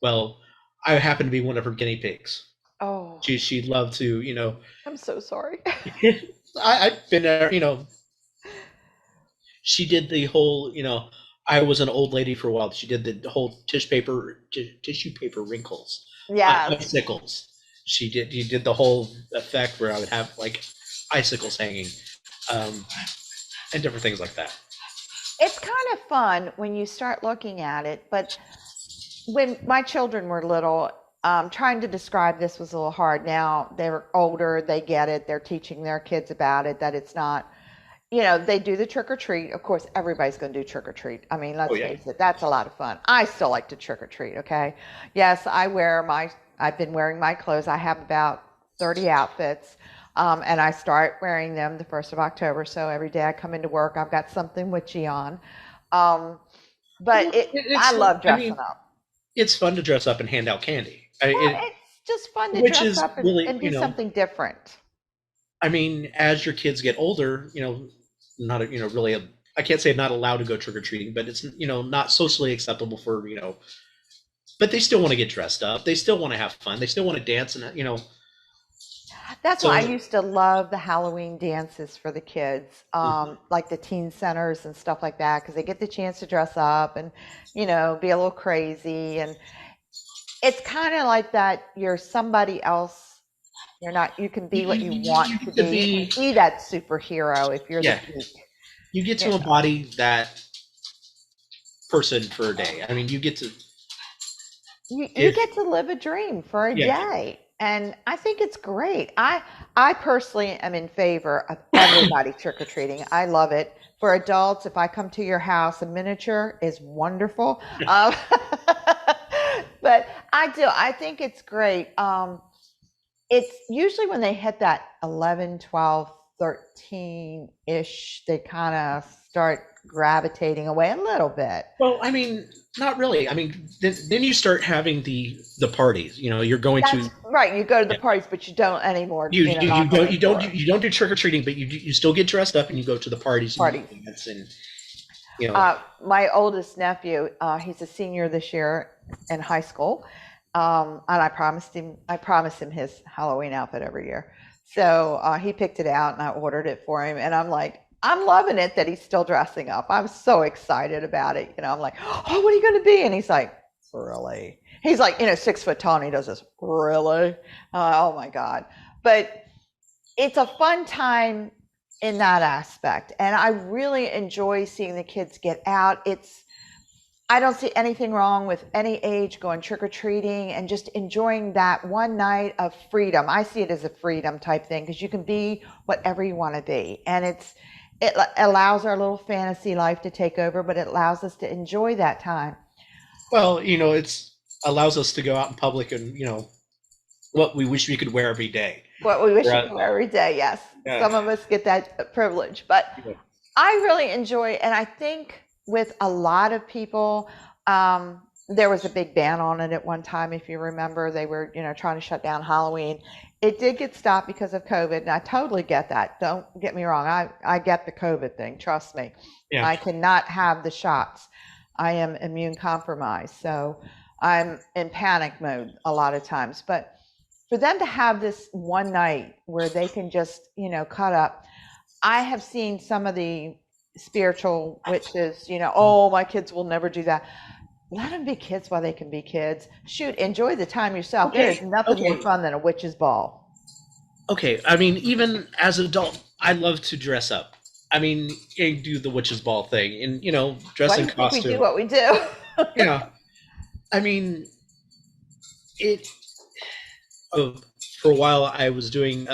well, I happened to be one of her guinea pigs. Oh, she loved to, I'm so sorry. I've been there, she did the whole, I was an old lady for a while. She did the whole tissue paper wrinkles. Yeah. Icicles. You did the whole effect where I would have like icicles hanging, and different things like that. It's kind of fun when you start looking at it, but when my children were little, trying to describe this was a little hard. Now they're older, they get it, they're teaching their kids about it, that it's not, they do the trick or treat. Of course, everybody's going to do trick or treat. I mean, let's face it, that's a lot of fun. I still like to trick or treat, okay? Yes, I've been wearing my clothes. I have about 30 outfits. And I start wearing them the 1st of October. So every day I come into work, I've got something witchy on. But I love dressing up. It's fun to dress up and hand out candy. It's just fun to dress up and do something different. I mean, as your kids get older, not really I can't say not allowed to go trick or treating, but it's not socially acceptable for but they still want to get dressed up. They still want to have fun. They still want to dance and That's why I used to love the Halloween dances for the kids, like the teen centers and stuff like that, because they get the chance to dress up and, be a little crazy. And it's kind of like that. You're somebody else. You're not, you can be what you want to be. You can be that superhero if you're the geek. You get to embody that person for a day. I mean, you get to. You get to live a dream for a day. And I think it's great. I personally am in favor of everybody trick-or-treating. I love it. For adults, if I come to your house, a miniature is wonderful. But I think it's great. It's usually when they hit that 11, 12, 13-ish, they kind of start gravitating away a little bit. Well, I mean, not really. I mean, then you start having the parties. You're going to right. You go to the parties, but you don't anymore. You don't do trick or treating, but you still get dressed up and you go to the parties. And my oldest nephew, he's a senior this year in high school, and I promise him his Halloween outfit every year. So he picked it out, and I ordered it for him, and I'm like, I'm loving it that he's still dressing up. I'm so excited about it. I'm like, oh, what are you going to be? And he's like, really? He's like, 6 foot tall, and he does this, really? Oh my God. But it's a fun time in that aspect. And I really enjoy seeing the kids get out. I don't see anything wrong with any age going trick-or-treating and just enjoying that one night of freedom. I see it as a freedom type thing because you can be whatever you want to be. And it allows our little fantasy life to take over, but it allows us to enjoy that time. Well, it allows us to go out in public and, what we wish we could wear every day. What we wish we could wear every day, yes. Yeah. Some of us get that privilege. But I really enjoy, and I think with a lot of people, There was a big ban on it at one time, if you remember. They were, trying to shut down Halloween. It did get stopped because of COVID, and I totally get that. Don't get me wrong. I get the COVID thing. Trust me. Yeah. I cannot have the shots. I am immune compromised, so I'm in panic mode a lot of times. But for them to have this one night where they can just, cut up. I have seen some of the spiritual witches, oh, my kids will never do that. Let them be kids while they can be kids. Shoot, enjoy the time yourself. There is nothing more fun than a witch's ball. Okay, I mean, even as an adult, I love to dress up. I mean, you do the witch's ball thing, and dress in costume. We do what we do. I mean, it. Oh, for a while, I was doing.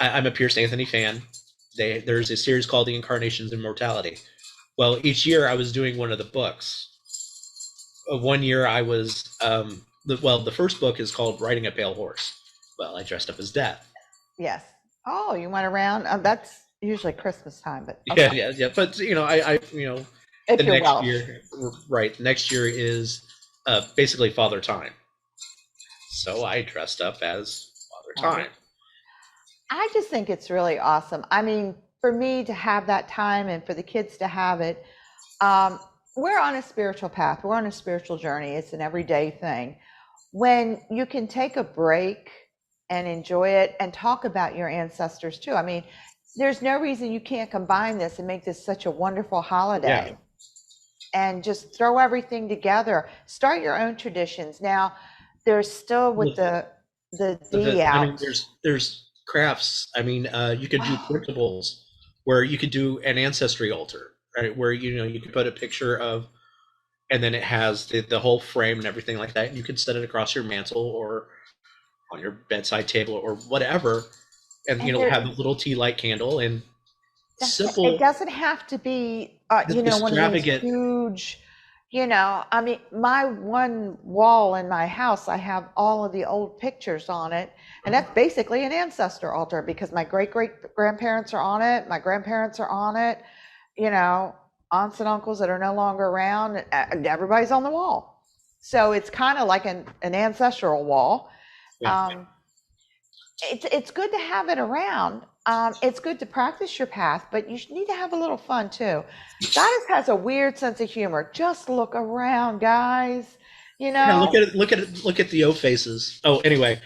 I'm a Pierce Anthony fan. There's a series called The Incarnations of Immortality. Well, each year I was doing one of the books. One year I was, the first book is called Riding a Pale Horse. Well, I dressed up as Death. Yes. Oh, you went around. That's usually Christmas time, but okay. Yeah. But I if the you're next Welsh. year, right? Next year is basically Father Time. So I dressed up as Father Time. I just think it's really awesome. I mean, for me to have that time and for the kids to have it, we're on a spiritual path. We're on a spiritual journey. It's an everyday thing. When you can take a break and enjoy it and talk about your ancestors too. I mean, there's no reason you can't combine this and make this such a wonderful holiday. And just throw everything together. Start your own traditions. Now, there's still with the out. I mean, there's crafts. I mean, you could do printables where you could do an ancestry altar, right? Where you can put a picture of, and then it has the whole frame and everything like that. And you can set it across your mantle or on your bedside table or whatever, and have a little tea light candle and simple. It doesn't have to be one of these huge. I mean, my one wall in my house, I have all of the old pictures on it, and that's basically an ancestor altar because my great-great-grandparents are on it, my grandparents are on it, aunts and uncles that are no longer around, everybody's on the wall. So it's kind of like an ancestral wall. Yeah. It's good to have it around. It's good to practice your path, but you need to have a little fun too. Goddess has a weird sense of humor. Just look around, guys. Yeah, look at the O faces. Oh, anyway.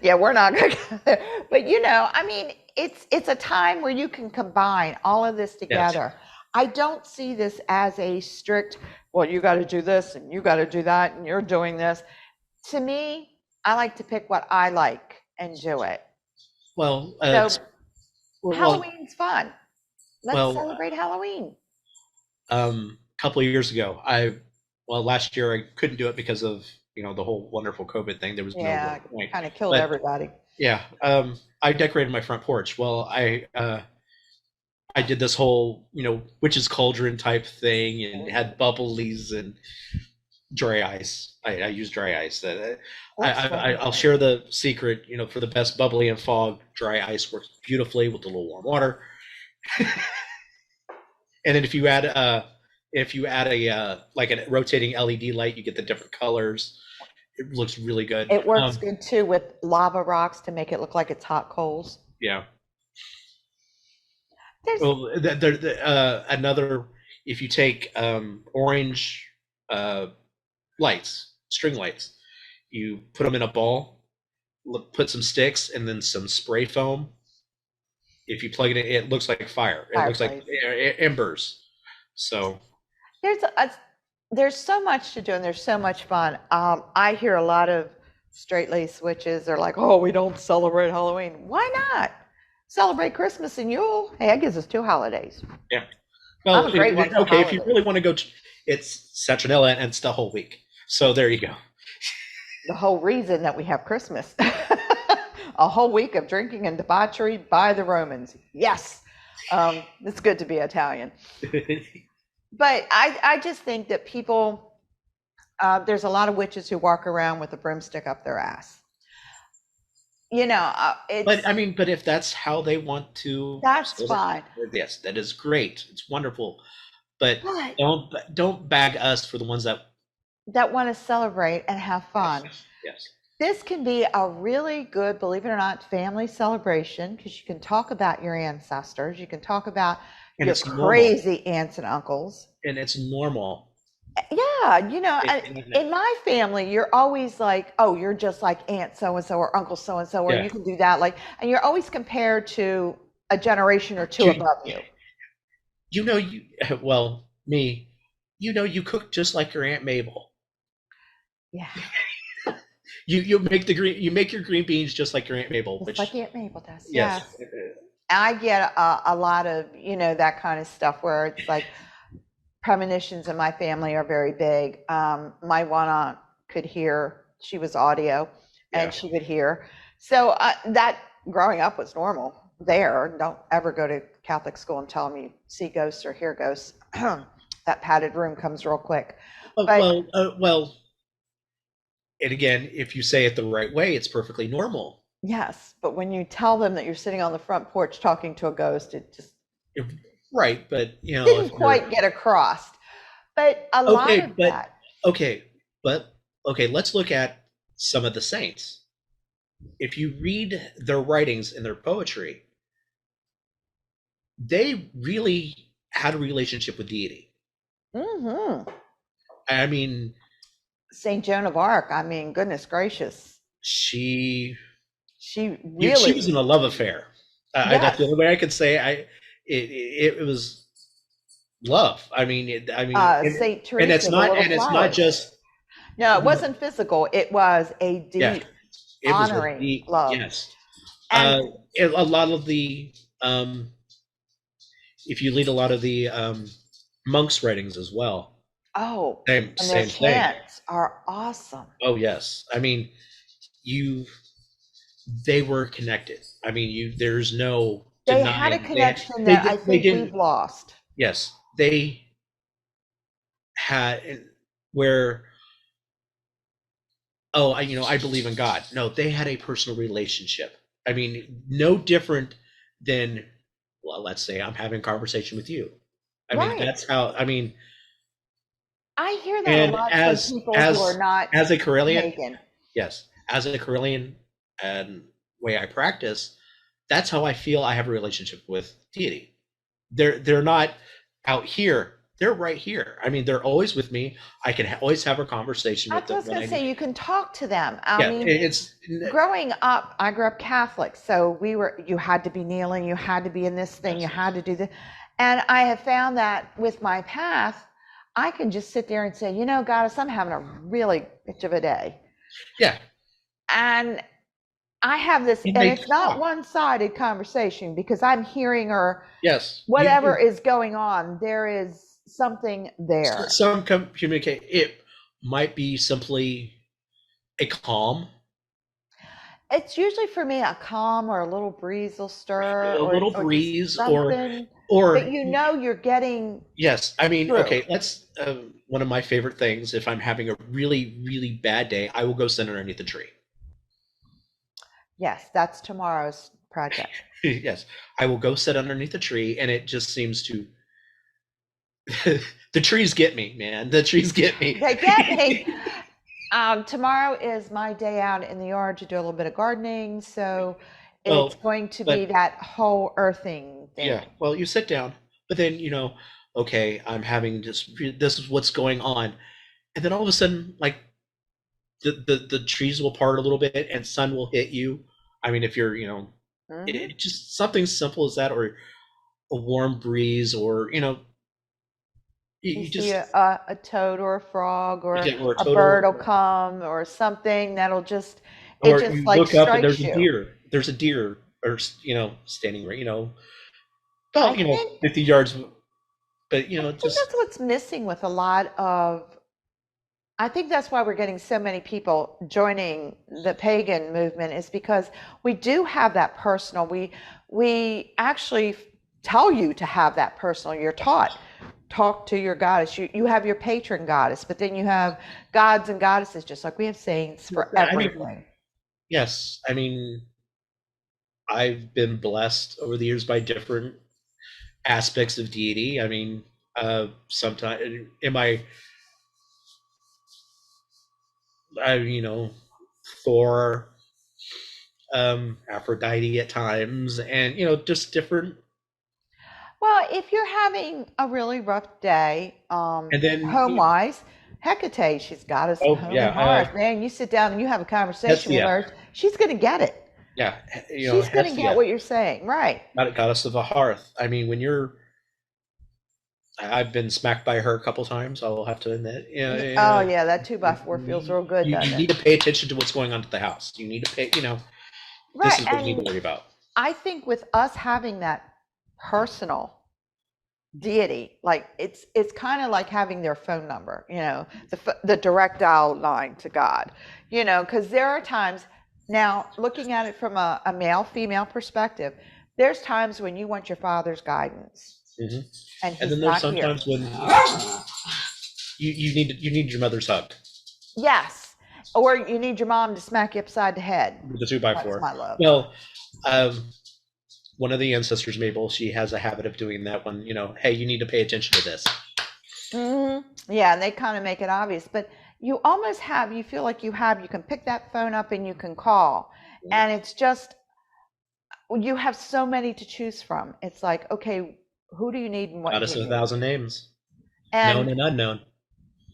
Yeah, we're not gonna go there. But I mean, it's a time where you can combine all of this together. Yes. I don't see this as a strict, well, you got to do this and you got to do that and you're doing this. To me, I like to pick what I like and do it. Well, Halloween's fun. Let's celebrate Halloween. A couple of years ago, last year I couldn't do it because of the whole wonderful COVID thing. There was no point. Kind of killed everybody. Yeah, I decorated my front porch. Well, I did this whole witch's cauldron type thing and had bubblies and dry ice. I use dry ice. I'll share the secret. For the best bubbly and fog, dry ice works beautifully with a little warm water. And then if you add a like a rotating LED light, you get the different colors. It looks really good. It works good too with lava rocks to make it look like it's hot coals. Yeah. Well, another, if you take orange lights, string lights, you put them in a ball, put some sticks and then some spray foam. If you plug it in, it looks like fire. It looks like embers. So there's so much to do and there's so much fun. I hear a lot of straight-laced witches. They're like, oh, we don't celebrate Halloween. Why not? Celebrate Christmas and Yule. Hey, that gives us 2 holidays. Yeah. Well, okay, if you really want to go, it's Saturnella and it's the whole week. So there you go. The whole reason that we have Christmas. A whole week of drinking and debauchery by the Romans. Yes. It's good to be Italian. But I just think that people, there's a lot of witches who walk around with a broomstick up their ass. But if that's how they want to, that's fine. Yes, that is great. It's wonderful. but But don't bag us for the ones that that want to celebrate and have yes, fun. yes. This can be a really good, believe it or not, family celebration because you can talk about your ancestors. You can talk about And your it's normal, crazy aunts and uncles. and it's normal. Yeah, It- in my family, you're always like, oh, you're just like Aunt so and so or Uncle so and so, or yeah. you can do that. Like, and you're always compared to a generation or two You above you. you know you well me, you cook just like your Aunt Mabel. Yeah, You make your green beans just like your Aunt Mabel, just like which Aunt Mabel does. yes. Yes. I get a lot of, that kind of stuff where it's like premonitions in my family are very big. My one aunt could hear, she was audio, Yeah. and she could hear. So that growing up was normal there. Don't ever go to Catholic school and tell them you see ghosts or hear ghosts. That padded room comes real quick. But Well, and again, if you say it the right way, it's perfectly normal. yes, but when you tell them that you're sitting on the front porch talking to a ghost, it just Right, but didn't if you're quite get across. But a lot okay, of that, okay, but okay, let's look at some of the saints. If you read their writings and their poetry, they really had a relationship with deity. mm-hmm. I mean, St. Joan of Arc, I mean, goodness gracious. she She she was in really, a love affair. That's the yes, only way I could say. It was love. St. And Teresa, the little it's not flowers. just No, it wasn't physical. It was a yeah. deep It was a honoring deep love. yes. And A lot of the if you read a lot of the monks' writings as well, oh, and their same thing. chants are awesome. Oh yes, I mean you they were connected. I mean there's no They had a denying connection that I they think we've didn't. lost. Yes, they had where oh I believe in God. No, they had a personal relationship. I mean, no different than well, let's say I'm having a conversation with you. I mean, Right. that's how. I mean, I hear that a and lot from people who are not as a Corellian, pagan. yes, as a Corellian and way I practice, that's how I feel I have a relationship with deity. They're not out here. They're right here. I mean, they're always with me. I can always have a conversation I with them was when going to I say, need. you can talk to them. I Yeah, mean, it's growing up, I grew up Catholic, so you had to be kneeling, you had to be in this thing, you yes, had to do this. And I have found that with my path, I can just sit there and say, Goddess, I'm having a really bitch of a day. yeah, And I have this, and and they it's not talk. one-sided conversation because I'm hearing or Yes, whatever is going on, there is something there. some communicate. It might be simply a calm, It's usually for me a calm or a little breeze will stir a or little just breeze, something that or you're getting yes. I mean, through. okay. Let's one of my favorite things. If I'm having a really bad day, I will go sit underneath the tree. Yes, that's tomorrow's project. Yes, I will go sit underneath the tree, and it just seems to. The trees get me, man. The trees get me. They get me. Tomorrow is my day out in the yard to do a little bit of gardening, so it's Well, going to be but that whole earthing yeah. thing. Well, you sit down, but then okay, I'm having this. This is what's going on, and then all of a sudden, like the trees will part a little bit, and sun will hit you. I mean, if you're Hmm. just something simple as that, or a warm breeze, or You you see just a toad or a frog or yeah, or a a bird total, will come or something that'll it or just you like look up and strikes you. there's a deer, or standing right, I about think 50 yards, but I think just that's what's missing with a lot of. I think that's why we're getting so many people joining the pagan movement is because we do have that personal. We actually tell you to have that personal. You're taught talk to your goddess. You have your patron goddess, but then you have gods and goddesses, just like we have saints for I mean, everything. yes, I mean, I've been blessed over the years by different aspects of deity. I mean, Sometimes in my, you know, Thor, Aphrodite at times, and you know, just different. Well, if you're having a really rough day, And then, home wise, Hecate, she's got us oh home yeah, and hearth. Man, you sit down and you have a conversation with Hestia, her, she's going to get it. yeah, you know, She's going to get Hestia, what you're saying, right? goddess of the hearth. I mean, when you're, I've been smacked by her a couple times. I will have to admit. Oh, yeah, that 2x4 feels real good, You doesn't it? need to pay attention to what's going on at the house. You need to pay. You know, this Right. is what you need to And worry about. I think with us having that personal deity, like it's kind of like having their phone number, the direct dial line to God, because there are times now looking at it from a male female perspective, there's times when you want your father's guidance Hmm. and And he's then there's not here. sometimes when you need your mother's hug Yes, or you need your mom to smack you upside the head. with the two by That's four. my love. Well, one of the ancestors, Mabel, she has a habit of doing that when, you know, hey, you need to pay attention to this. Yeah, and they kind of make it obvious, but you almost have, you feel like you can pick that phone up and you can call. And it's just, you have so many to choose from. It's like, okay, who do you need and what do Goddess you of a need? thousand names, known And, and unknown.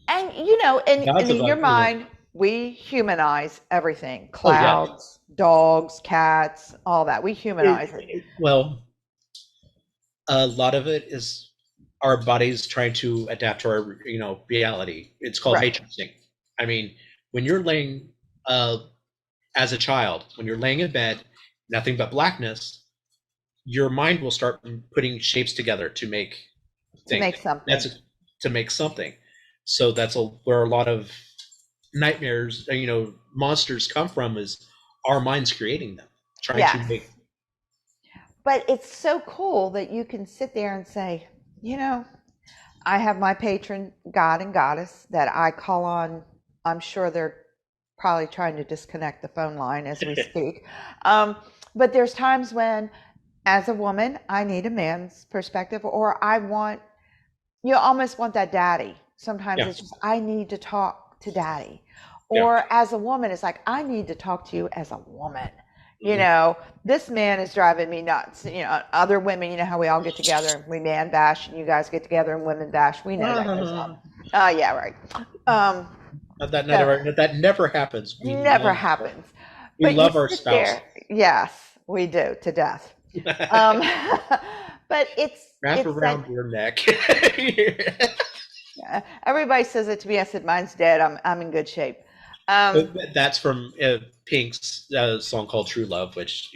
and Gods of in your you know. mind, we humanize everything. Oh yeah. Clouds, dogs, cats, all that. We humanize it. Well, a lot of it is our bodies trying to adapt to our, you know, reality. It's called Right. matrixing. I mean, when you're laying, as a child, when you're laying in bed, nothing but blackness, your mind will start putting shapes together to make To things. make something. That's to make something. So that's where a lot of nightmares, you know, monsters come from, is our minds creating them, trying to Yes. make. But it's so cool that you can sit there and say, I have my patron god and goddess that I call on. I'm sure they're probably trying to disconnect the phone line as we speak. But there's times when, as a woman, I need a man's perspective, or you almost want that daddy. Sometimes Yeah. it's just, I need to talk to daddy. Yeah. Or as a woman, it's like, I need to talk to you as a woman. Mhm. This man is driving me nuts. Other women, how we all get together and we man bash, and you guys get together and women bash. We know that goes on. Oh, yeah, right. That never happens. Never happens. We But love you our sit spouse. there. Yes, we do, to death. But Wrap it's around that, your neck. everybody says it to me. I said, mine's dead. I'm in good shape. That's from Pink's song called "True Love," which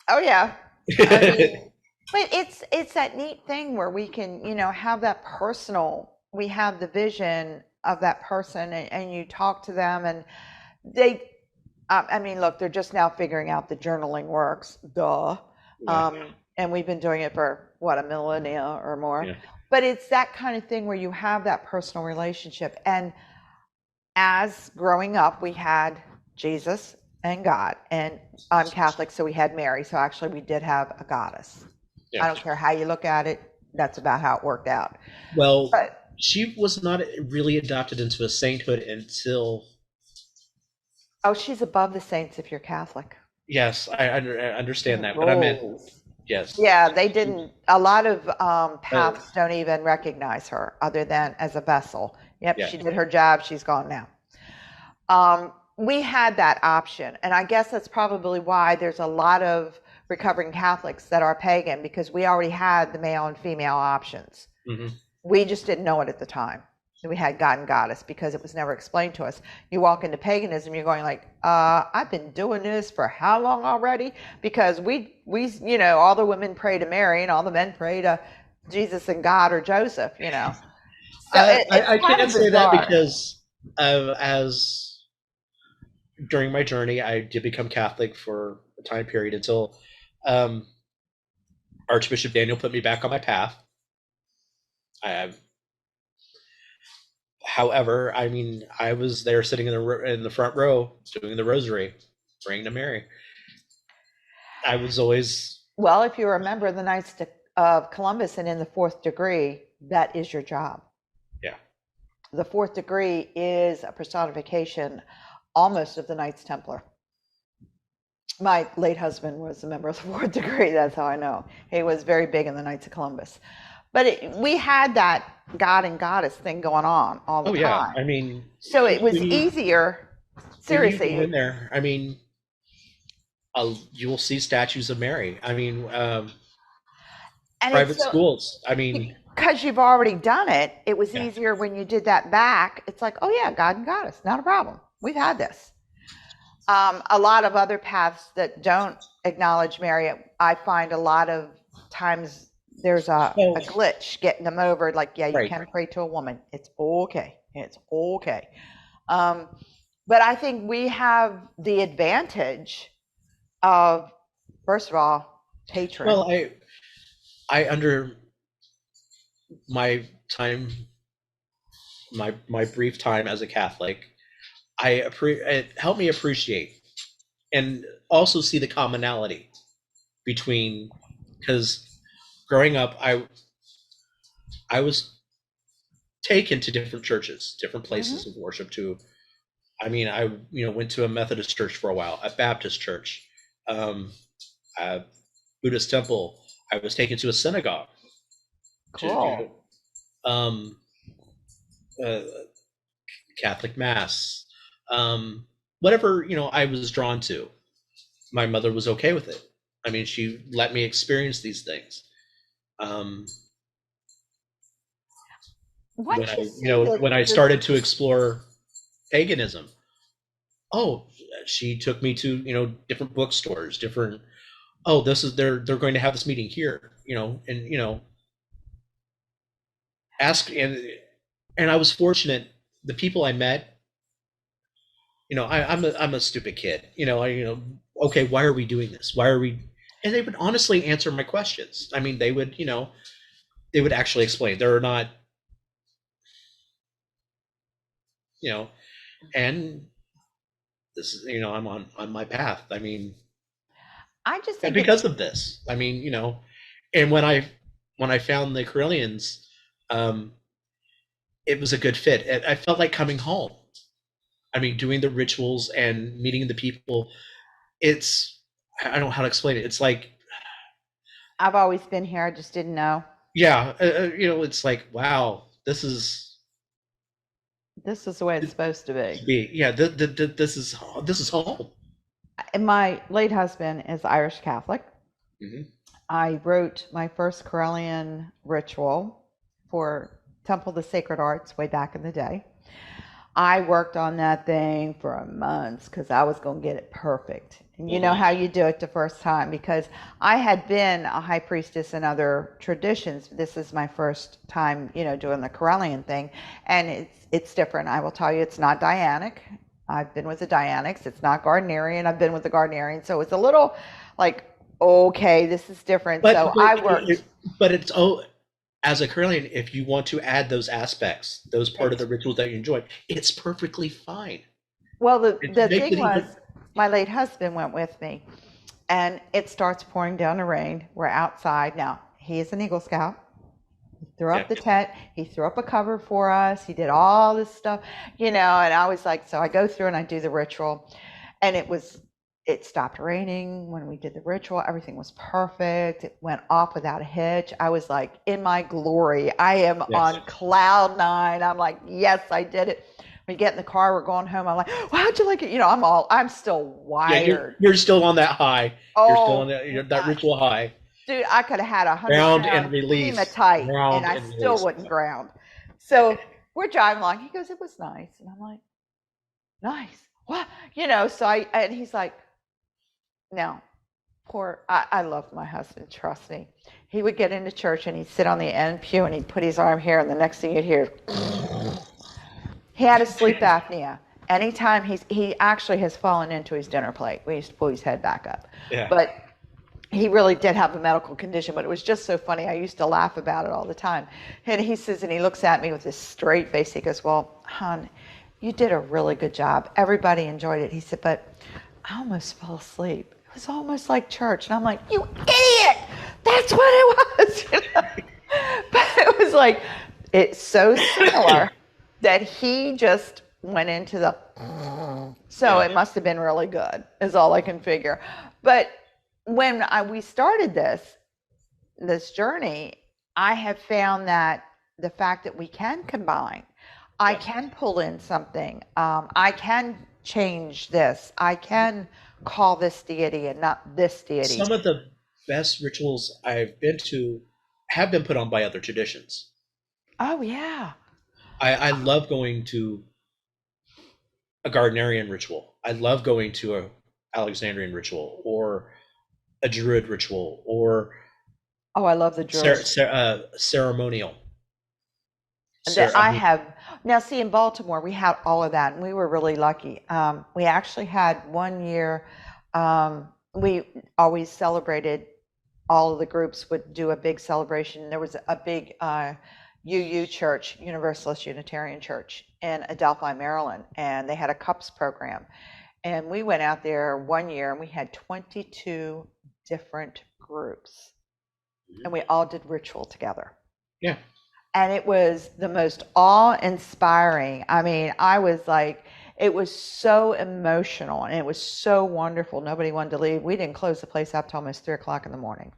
Oh yeah. I mean, but it's that neat thing where we can, have that personal. We have the vision of that person, and you talk to them, and they. I mean, look, they're just now figuring out the journaling works. Duh. And we've been doing it for what, a millennia or more. Yeah. But it's that kind of thing where you have that personal relationship. And as growing up, we had Jesus and God, and I'm Catholic, so we had Mary. So actually, we did have a goddess. Yeah. I don't care how you look at it. That's about how it worked out. Well, But she was not really adopted into a sainthood until. oh, she's above the saints if you're Catholic. Yes, I understand that, but I meant Rules. yes. Yeah, they didn't. A lot of paths don't even recognize her other than as a vessel. Yep, Yeah. she did her job. She's gone now. We had that option, and I guess that's probably why there's a lot of recovering Catholics that are pagan, because we already had the male and female options. Mm-hmm. We just didn't know it at the time. We had God and Goddess because it was never explained to us. You walk into paganism, you're going like, I've been doing this for how long already? Because we all the women pray to Mary and all the men pray to Jesus and God or Joseph, So I kind can't of say that bizarre. because as during my journey, I did become Catholic for a time period until Archbishop Daniel put me back on my path. However, I mean, I was there sitting in the front row doing the rosary, praying to Mary. I was always Well, if you remember the nights of Columbus and in the fourth degree, that is your job. Yeah. The fourth degree is a personification almost of the Knights Templar. My late husband was a member of the fourth degree. That's how I know. He was very big in the Knights of Columbus. But we had that God and Goddess thing going on all the time. Yeah. I mean, so it was easier. Seriously. You go in there, I mean, you will see statues of Mary. I mean, private schools. I mean, because you've already done it, it was easier when you did that back. It's like, oh yeah, God and Goddess, not a problem. We've had this. A lot of other paths that don't acknowledge Mary, I find a lot of times there's a glitch getting them over. Like, yeah, you can pray to a woman. It's okay. It's okay. But I think we have the advantage of, first of all, patron. Well, I under my time, my brief time as a Catholic, it helped me appreciate and also see the commonality between, because growing up, I was taken to different churches, different places of worship too. I mean, I went to a Methodist church for a while, a Baptist church, a Buddhist temple. I was taken to a synagogue. Cool. Catholic mass, whatever I was drawn to. My mother was okay with it. I mean, she let me experience these things. When I started to explore paganism, she took me to different bookstores, different. Oh, they're going to have this meeting here, and ask and I was fortunate. The people I met, I'm a stupid kid. Okay, why are we doing this? Why are we? And they would honestly answer my questions. I mean, they would actually explain. They're not, and this is, I'm on my path. I mean, I just think because of this. I mean, and when I found the Correllians, it was a good fit. I felt like coming home. I mean, doing the rituals and meeting the people. I don't know how to explain it. It's like, I've always been here. I just didn't know. Yeah. It's like, wow, this is the way it's supposed to be. Yeah. This is home. And my late husband is Irish Catholic. Mm-hmm. I wrote my first Correllian ritual for Temple of the Sacred Arts way back in the day. I worked on that thing for months because I was going to get it perfect. And you know how you do it the first time, because I had been a high priestess in other traditions. This is my first time, doing the Correllian thing. And it's different. I will tell you, it's not Dianic. I've been with the Dianics. It's not Gardnerian. I've been with the Gardnerian. So it's a little like, okay, this is different. But I worked. But it's, as a Correllian, if you want to add those aspects, those part of the rituals that you enjoy, it's perfectly fine. Well, the thing was, my late husband went with me, and it starts pouring down the rain. We're outside. Now, he is an Eagle Scout. He threw up the tent. He threw up a cover for us. He did all this stuff, and I was like, so I go through and I do the ritual, and it stopped raining when we did the ritual. Everything was perfect. It went off without a hitch. I was like in my glory. I am on cloud nine. I'm like, yes, I did it. We get in the well, we're going home. I'm like, well, how'd you like it? I'm still wired. Yeah, you're still on that high. You're still on that ritual high. Dude, I could have had 100 ground and release. Hematite, and I still wouldn't ground. So we're driving along. He goes, it was nice. And I'm like, nice. What? And he's like, now, I love my husband, trust me. He would get into church and he'd sit on the end pew and he'd put his arm here, and the next thing you'd hear, he had a sleep apnea. Anytime he actually has fallen into his dinner plate. We used to pull his head back up. Yeah. But he really did have a medical condition, but it was just so funny. I used to laugh about it all the time. And he says, and he looks at me with this straight face. He goes, well, hon, you did a really good job. Everybody enjoyed it. He said, but I almost fell asleep. It was almost like church. And I'm like, you idiot! That's what it was. But it was like, it's so similar that he just went into the, so it must have been really good, is all I can figure. But when we started this journey, I have found that the fact that we can combine, I can pull in something, I can change this, I can call this deity and not this deity. Some of the best rituals I've been to have been put on by other traditions. Oh yeah. I love going to a Gardnerian ritual. I love going to a Alexandrian ritual or a Druid ritual or I love the Druid. ceremonial. I have now. See, in Baltimore, we had all of that, and we were really lucky. We actually had one year. We always celebrated. All of the groups would do a big celebration. There was a big UU church, Universalist Unitarian Church, in Adelphi, Maryland, and they had a cups program. And we went out there one year, and we had 22 different groups, and we all did ritual together. Yeah. And it was the most awe-inspiring. I mean, I was like, it was so emotional and it was so wonderful. Nobody wanted to leave. We didn't close the place up till almost 3 o'clock in the morning.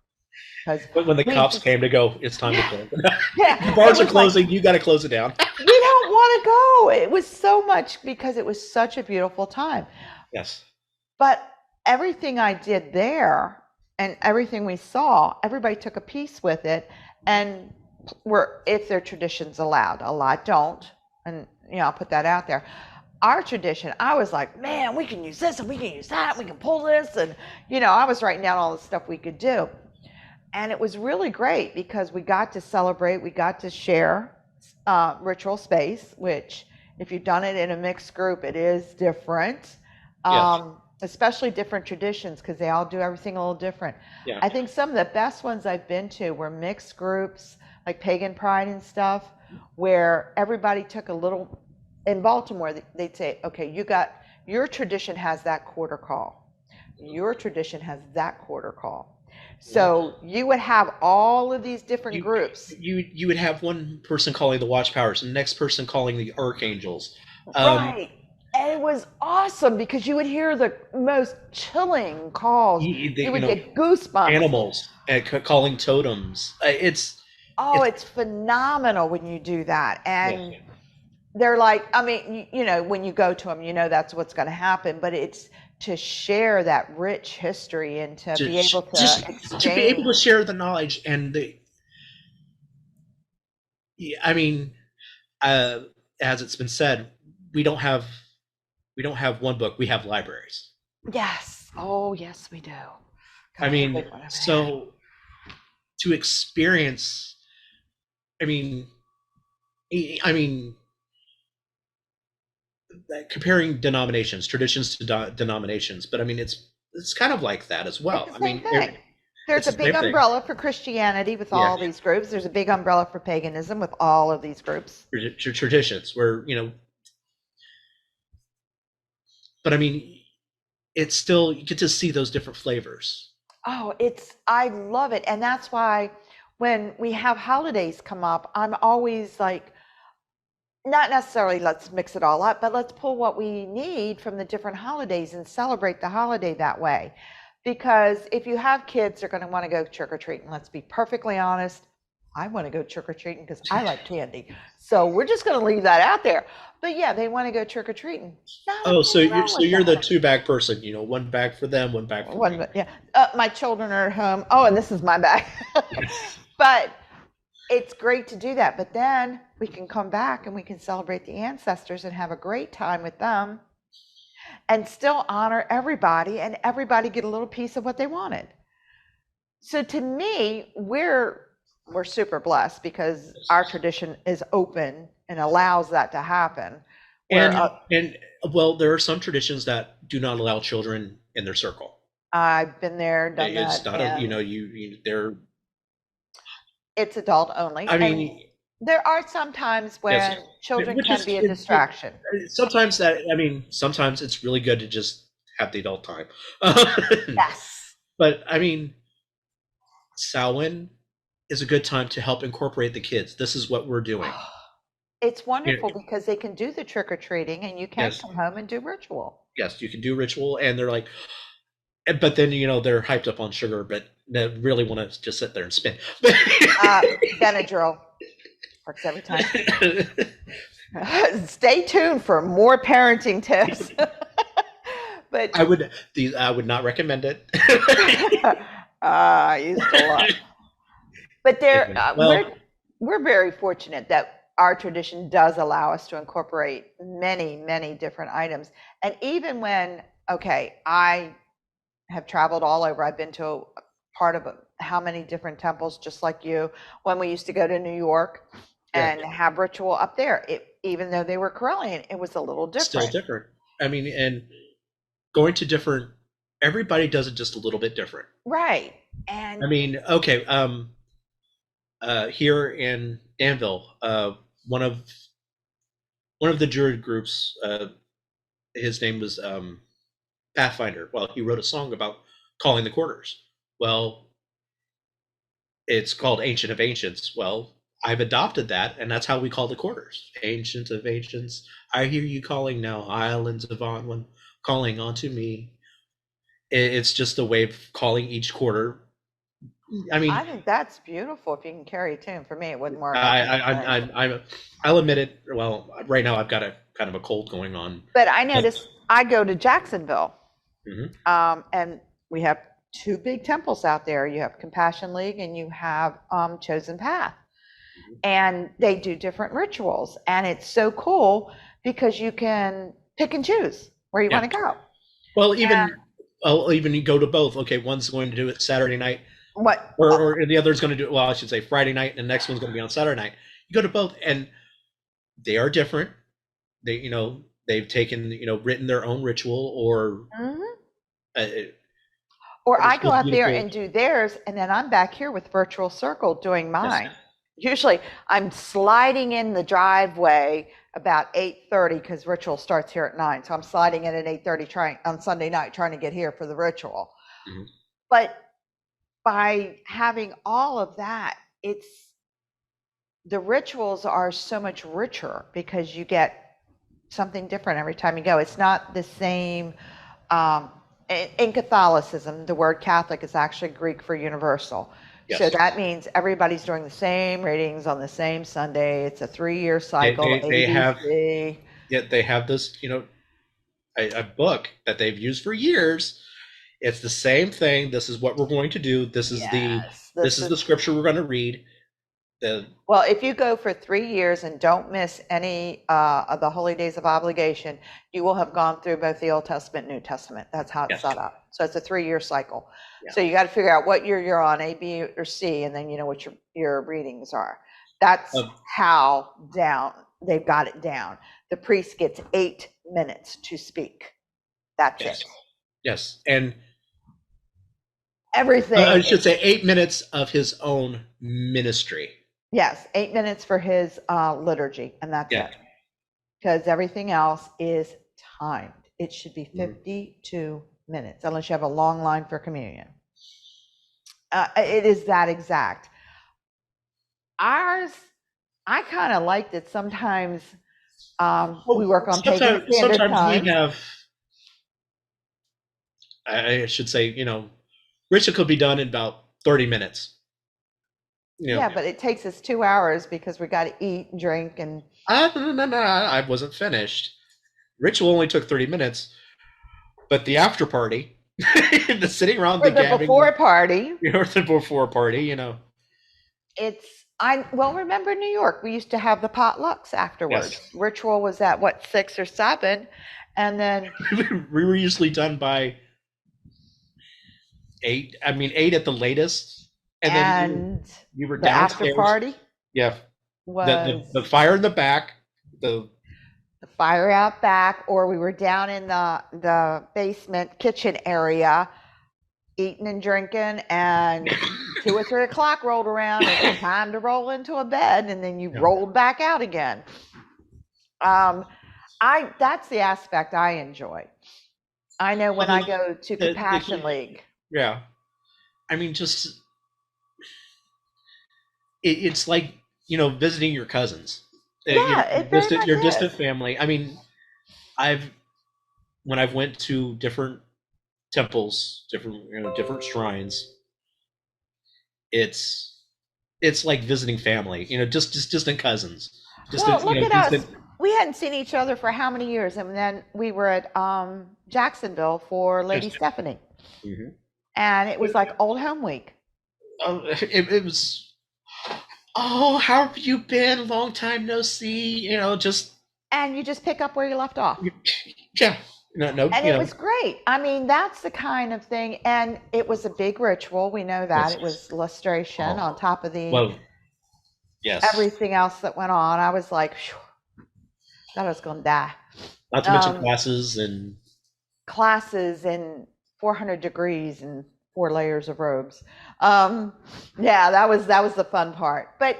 But when the cops came to go, it's time to close. Yeah, the bars are closing. You got to close it down. We don't want to go. It was so much because it was such a beautiful time. Yes. But everything I did there and everything we saw, everybody took a piece with it, and if their traditions allowed. A lot don't, and I'll put that out there. Our tradition, I was like, man, we can use this and we can use that, we can pull this, and I was writing down all the stuff we could do, and it was really great because we got to celebrate, we got to share ritual space, which if you've done it in a mixed group, it is different. Yes. Especially different traditions, because they all do everything a little different. Yeah. I think some of the best ones I've been to were mixed groups, like Pagan Pride and stuff, where everybody took a little. In Baltimore, they'd say, okay, your tradition has that quarter call. Your tradition has that quarter call. So you would have all of these different groups. You would have one person calling the watchpowers, and the next person calling the archangels. Right. And it was awesome because you would hear the most chilling calls. You would get goosebumps. Animals calling totems. It's phenomenal when you do that. And they're like, I mean, when you go to them, that's what's going to happen. But it's to share that rich history and to be able to exchange. To be able to share the knowledge and as it's been said, we don't have one book, we have libraries. Yes. Oh, yes, we do. So to experience, comparing denominations, traditions to denominations, but it's kind of like that as well. There's a big umbrella for Christianity with all these groups. There's a big umbrella for paganism with all of these groups. Traditions where, but it's still, you get to see those different flavors. Oh, I love it. And that's why when we have holidays come up, I'm always like, not necessarily let's mix it all up, but let's pull what we need from the different holidays and celebrate the holiday that way. Because if you have kids, they're going to want to go trick-or-treating. Let's be perfectly honest. I want to go trick-or-treating because I like candy. So we're just going to leave that out there. But yeah, they want to go trick-or-treating. So you're the two-bag person, one bag for them, one bag for me. Yeah. My children are at home. Oh, and this is my bag. But it's great to do that. But then we can come back and we can celebrate the ancestors and have a great time with them and still honor everybody, and everybody get a little piece of what they wanted. So to me, we're super blessed because our tradition is open and allows that to happen. There are some traditions that do not allow children in their circle. I've been there, done that. It's not it's adult only. There are some times when children can be a distraction. Sometimes it's really good to just have the adult time. Yes. But Samhain is a good time to help incorporate the kids. This is what we're doing. It's You know, wonderful because they can do the trick or treating and you can yes, come home and do ritual. yes, you can do ritual, and they're like, but then they're hyped up on sugar, but they really want to just sit there and spin. Benadryl works every time. Stay tuned for more parenting tips. But I would not recommend it. I used to love. But we're very fortunate that our tradition does allow us to incorporate many, many different items. And even when, okay, I have traveled all over. I've been to part of how many different temples, just like you. When we used to go to New York and have ritual up there, even though they were Correllian, it was a little different. Still different. I mean, and going to different. Everybody does it just a little bit different. Right. And I mean, okay. Here in Danville, one of the Druid groups, his name was Pathfinder. Well, he wrote a song about calling the quarters. Well, it's called Ancient of Ancients. Well, I've adopted that, and that's how we call the quarters. Ancient of Ancients, I hear you calling now, islands of Onwin, calling onto me. It's just a way of calling each quarter. I mean, I think that's beautiful if you can carry a tune. For me, it wouldn't work. I'll admit it. Well, right now I've got a kind of a cold going on. But I noticed I go to Jacksonville, Mm-hmm. and we have two big temples out there. You have Compassion League and you have Chosen Path. Mm-hmm. And they do different rituals. And it's so cool because you can pick and choose where you want to go. Well, even you go to both. Okay, one's going to do it Saturday night. Or the other's going to do it, well, I should say Friday night, and the next one's going to be on Saturday night. You go to both, and they are different. They've taken, written their own ritual, or or I go out there and do theirs, and then I'm back here with Virtual Circle doing mine. Yes. Usually I'm sliding in the driveway about 8:30 because ritual starts here at 9. So I'm sliding in at 8:30 on Sunday night trying to get here for the ritual. Mm-hmm. But by having all of that, the rituals are so much richer because you get something different every time you go. It's not the same. In Catholicism, the word Catholic is actually Greek for universal. Yes. So that means everybody's doing the same readings on the same Sunday. It's a 3-year cycle. They have this, a book that they've used for years. It's the same thing. This is what we're going to do. This is this is the scripture we're going to read. Well, if you go for 3 years and don't miss any of the holy days of obligation, you will have gone through both the Old Testament and New Testament. That's how it's set up. So it's a 3-year cycle. Yeah. So you got to figure out what year you're on, A, B, or C, and then you know what your readings are. That's how they've got it down. The priest gets 8 minutes to speak. That's it. Yes, and everything. I should say 8 minutes of his own ministry. Yes, 8 minutes for his liturgy, and that's it. Because everything else is timed. It should be 52 minutes, unless you have a long line for communion. It is that exact. Ours, I kind of liked it. Sometimes we work on pagan standard time. We have, I should say, ritual could be done in about 30 minutes. Yeah, but it takes us 2 hours because we got to eat and drink and. No, I wasn't finished. Ritual only took 30 minutes, but the after party, the sitting around the before party. The before party, remember New York, we used to have the potlucks afterwards. Yes. Ritual was at 6 or 7, and then we were usually done by 8. I mean, 8 at the latest. And then we were downstairs. After party. Yeah. The fire in the back. The fire out back, or we were down in the basement kitchen area, eating and drinking, and 2 or 3 o'clock rolled around, and it was time to roll into a bed, and then you rolled back out again. That's the aspect I enjoy. I know when I go to Compassion League. Yeah. I mean, just it's like, visiting your cousins. Yeah, it very much Your is. distant family. I mean, I've when I've went to different temples, different shrines, it's like visiting family. Just distant cousins, Well, distant look at us. distant. We hadn't seen each other for how many years, and then we were at Jacksonville for Lady Just, Stephanie, mhm. and it was like old home week. It was. Oh, how have you been? Long time no see. Just And you just pick up where you left off. yeah. No, no. And it was great. I mean, that's the kind of thing. And it was a big ritual. We know that. Yes. It was lustration on Oh, top of the well, yes. everything else that went on. I was like, phew, thought I was going to die. Not to mention Um, classes and Classes in 400 degrees and 4 layers of robes. Um, yeah, that was the fun part. But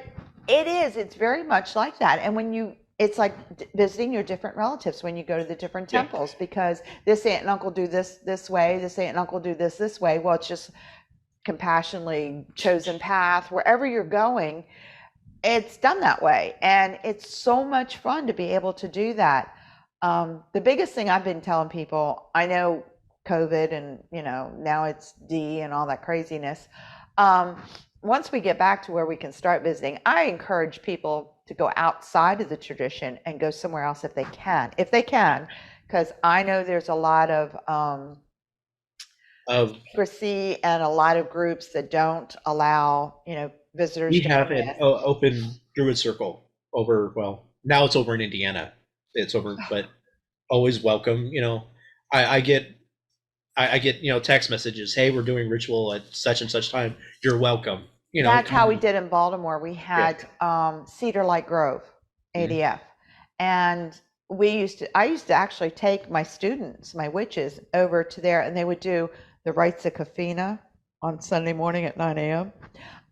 it's very much like that. And it's like visiting your different relatives when you go to the different yeah. temples, because this aunt and uncle do this way, this aunt and uncle do this way. Well, it's just compassionately chosen path. Wherever you're going, it's done that way. And it's so much fun to be able to do that. The biggest thing I've been telling people, I know COVID and, now it's D and all that craziness. Once we get back to where we can start visiting, I encourage people to go outside of the tradition and go somewhere else if they can, because I know there's a lot of Of secrecy and a lot of groups that don't allow, We visitors to have come an in. open Druid circle over. Well, now it's over in Indiana. It's over, but always welcome. I get I get text messages. Hey, we're doing ritual at such and such time. You're welcome. That's Come how we on. did in Baltimore. We Yeah. had Cedar Light Grove, Mhm. ADF, and I used to actually take my students, my witches, over to there, and they would do the rites of Kafina on Sunday morning at 9 a.m.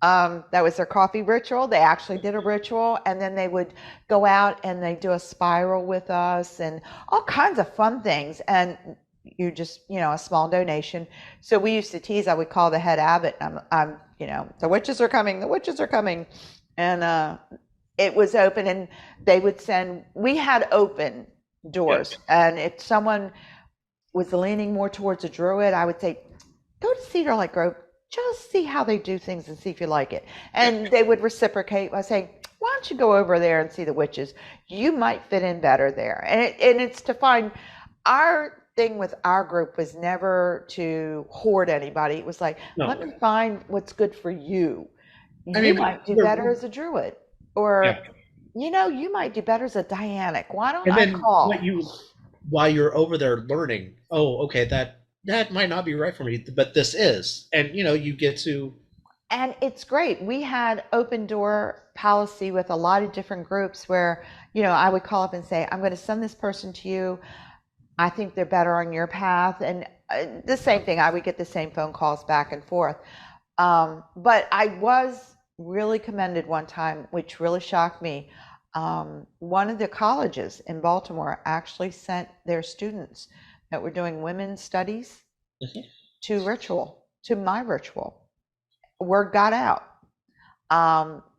That was their coffee ritual. They actually did a ritual, and then they would go out and they do a spiral with us and all kinds of fun things. And you just, a small donation. So we used to tease. I would call the head abbot. I'm, the witches are coming. The witches are coming, and it was open, and they would send. We had open Yeah. doors, and if someone was leaning more towards a druid, I would say, go to Cedar Lake Grove, just see how they do things and see if you like it. Yeah. And they would reciprocate by saying, why don't you go over there and see the witches? You might fit in better there. And it's to find, our thing with our group was never to hoard anybody. It was like, let No. me find what's good for you. I You mean, might do better as a druid, or, yeah. you might do better as a Dianic. Why don't And I then call? while you're over there learning, oh, okay, that might not be right for me, but this is, and you get to. And it's great. We had open door policy with a lot of different groups where, I would call up and say, I'm going to send this person to you. I think they're better on your path. And the same thing, I would get the same phone calls back and forth. But I was really commended one time, which really shocked me. One of the colleges in Baltimore actually sent their students that were doing women's studies Mhm. to my ritual. Word got out.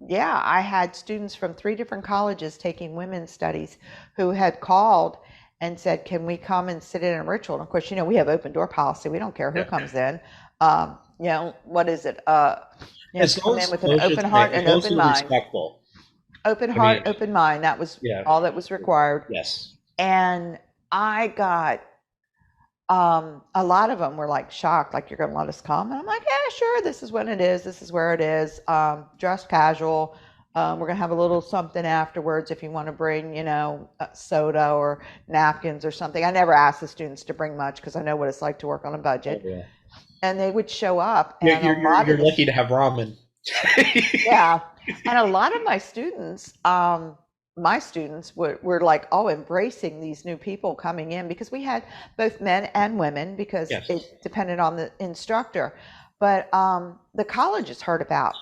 Yeah, I had students from 3 different colleges taking women's studies who had called and said, can we come and sit in a ritual? And of course, we have open door policy. We don't care who Yeah. comes in. What is it? As Come long in as, with I an should open say, heart as and long as open you're mind. respectful. Open I mean, heart, open mind. That was yeah. all that was required. Yes. And I got a lot of them were like shocked, like, you're going to let us come? And I'm like, yeah, sure. This is when it is. This is where it is. Dress casual. We're going to have a little something afterwards if you want to bring, soda or napkins or something. I never asked the students to bring much because I know what it's like to work on a Oh, budget. yeah. And they would show up, You're and a lot of you're lucky to have ramen. yeah, and a lot of my students were like, oh, embracing these new people coming in, because we had both men and women, because Yes. it depended on the instructor. But the colleges heard about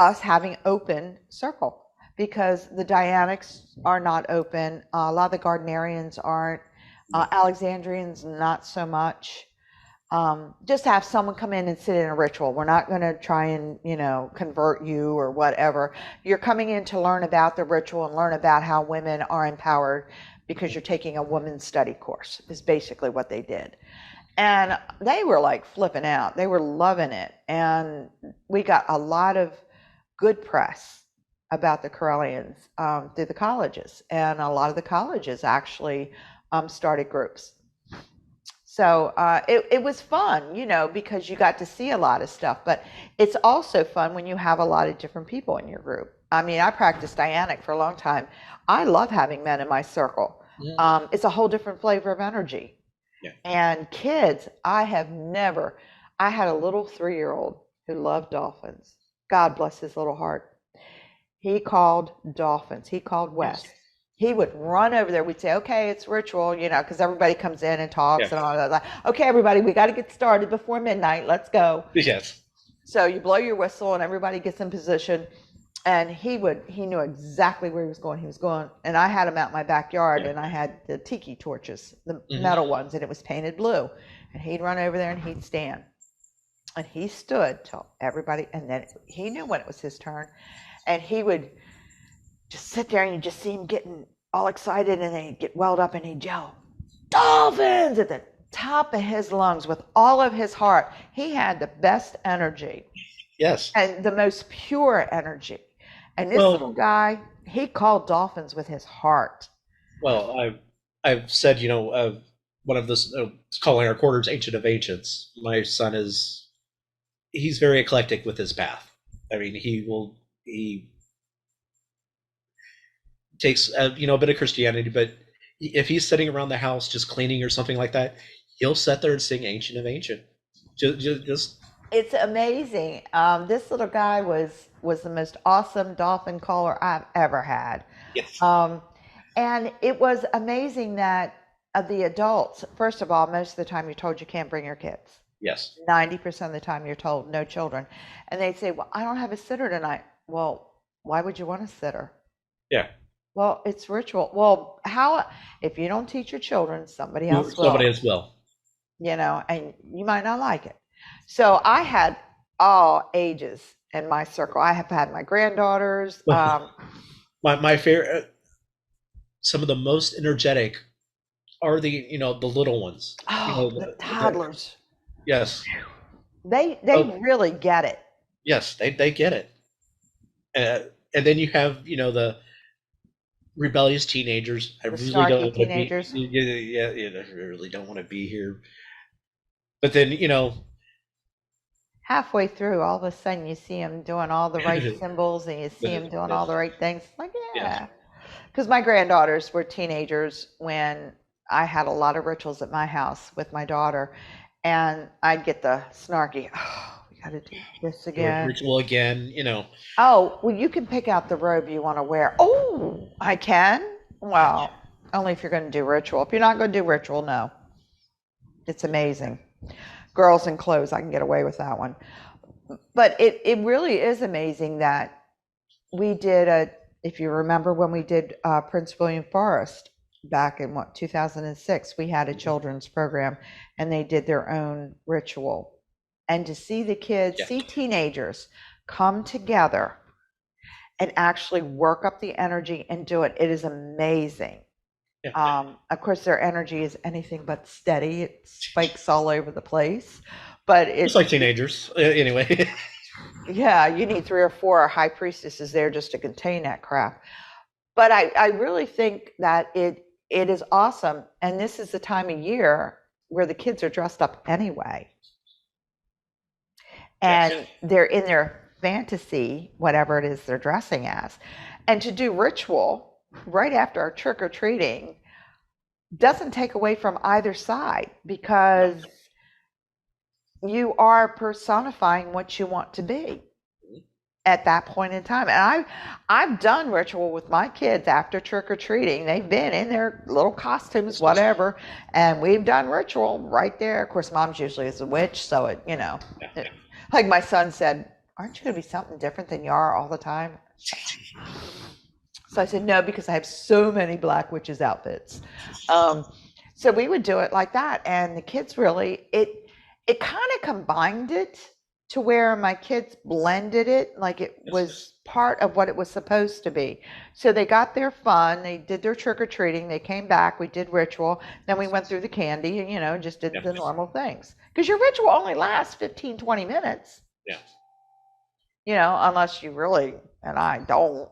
us having open circle, because the Dianics are not open. A lot of the Gardnerians aren't. Alexandrians, not so much. just have someone come in and sit in a ritual. We're not going to try and, convert you or whatever. You're coming in to learn about the ritual and learn about how women are empowered because you're taking a women's study course, is basically what they did. And they were like flipping out. They were loving it. And we got a lot of good press about the Correllians through the colleges. And a lot of the colleges actually started groups. So it was fun, because you got to see a lot of stuff. But it's also fun when you have a lot of different people in your group. I mean, I practiced Dianic for a long time. I love having men in my circle. Yeah. It's a whole different flavor of energy. Yeah. And kids, I had a little 3-year-old who loved dolphins. God bless his little heart. He called dolphins. He called Wes. He would run over there. We'd say, okay, it's ritual, because everybody comes in and talks and all that. Like, okay, everybody, we got to get started before midnight. Let's go. Yes. So you blow your whistle and everybody gets in position. And he knew exactly where he was going. And I had him out in my backyard, and I had the tiki torches, the metal ones, and it was painted blue. And he'd run over there and he'd stand. And he stood till everybody, and then he knew when it was his turn. And he would just sit there, and you just see him getting all excited, and then he'd get welled up and he'd yell, "Dolphins!" at the top of his lungs with all of his heart. He had the best energy. Yes. And the most pure energy. And this little guy, he called dolphins with his heart. Well, I've said, one of this calling our quarters ancient of ancients. My son he's very eclectic with his path. I mean, he takes a bit of Christianity, but if he's sitting around the house just cleaning or something like that, he'll sit there and sing Ancient of Ancient. Just it's amazing. This little guy was the most awesome dolphin caller I've ever had. Yes. And it was amazing that the adults, first of all, most of the time you're told you can't bring your kids. Yes. 90% of the time you're told no children. And they'd say, well, I don't have a sitter tonight. Well, why would you want a sitter? Yeah. Well, it's ritual. Well, if you don't teach your children, somebody else will. Somebody else will. And you might not like it. So I had all ages in my circle. I have had my granddaughters. My favorite, some of the most energetic are the little ones. Oh, the toddlers. Yes. They really get it. Yes, they get it. And then you have the rebellious teenagers. I really don't want teenagers. I really don't want to be here. But then halfway through, all of a sudden you see them doing all the right symbols, and you see them doing all the right things. Like, yeah. Because my granddaughters were teenagers when I had a lot of rituals at my house with my daughter, and I'd get the snarky, oh, we got to do this again. Ritual again, Oh, well, you can pick out the robe you want to wear. Oh, I can? Well, only if you're going to do ritual. If you're not going to do ritual, no. It's amazing. Girls in clothes, I can get away with that one. But it really is amazing that we did if you remember when we did Prince William Forest back in 2006, we had a children's program, and they did their own ritual. And to see the kids, see teenagers come together and actually work up the energy and do it, it is amazing. Of course, their energy is anything but steady. It spikes all over the place, but it's like teenagers anyway. Yeah, you need 3 or 4 high priestesses there just to contain that crap. But I really think that it is awesome, and this is the time of year where the kids are dressed up anyway, and they're in their fantasy, whatever it is they're dressing as, and to do ritual right after our trick-or-treating doesn't take away from either side, because you are personifying what you want to be at that point in time. And I've done ritual with my kids after trick-or-treating. They've been in their little costumes, whatever, and we've done ritual right there. Of course, mom's usually is a witch, so it, like my son said, aren't you going to be something different than you are all the time? So I said, no, because I have so many Black Witches outfits. So we would do it like that. And the kids really, it kind of combined it to where my kids blended it like it was part of what it was supposed to be. So they got their fun, they did their trick-or-treating, they came back, we did ritual, then we went through the candy and, just did the normal things. Because your ritual only lasts 15, 20 minutes. Yeah. Unless you really, and I don't,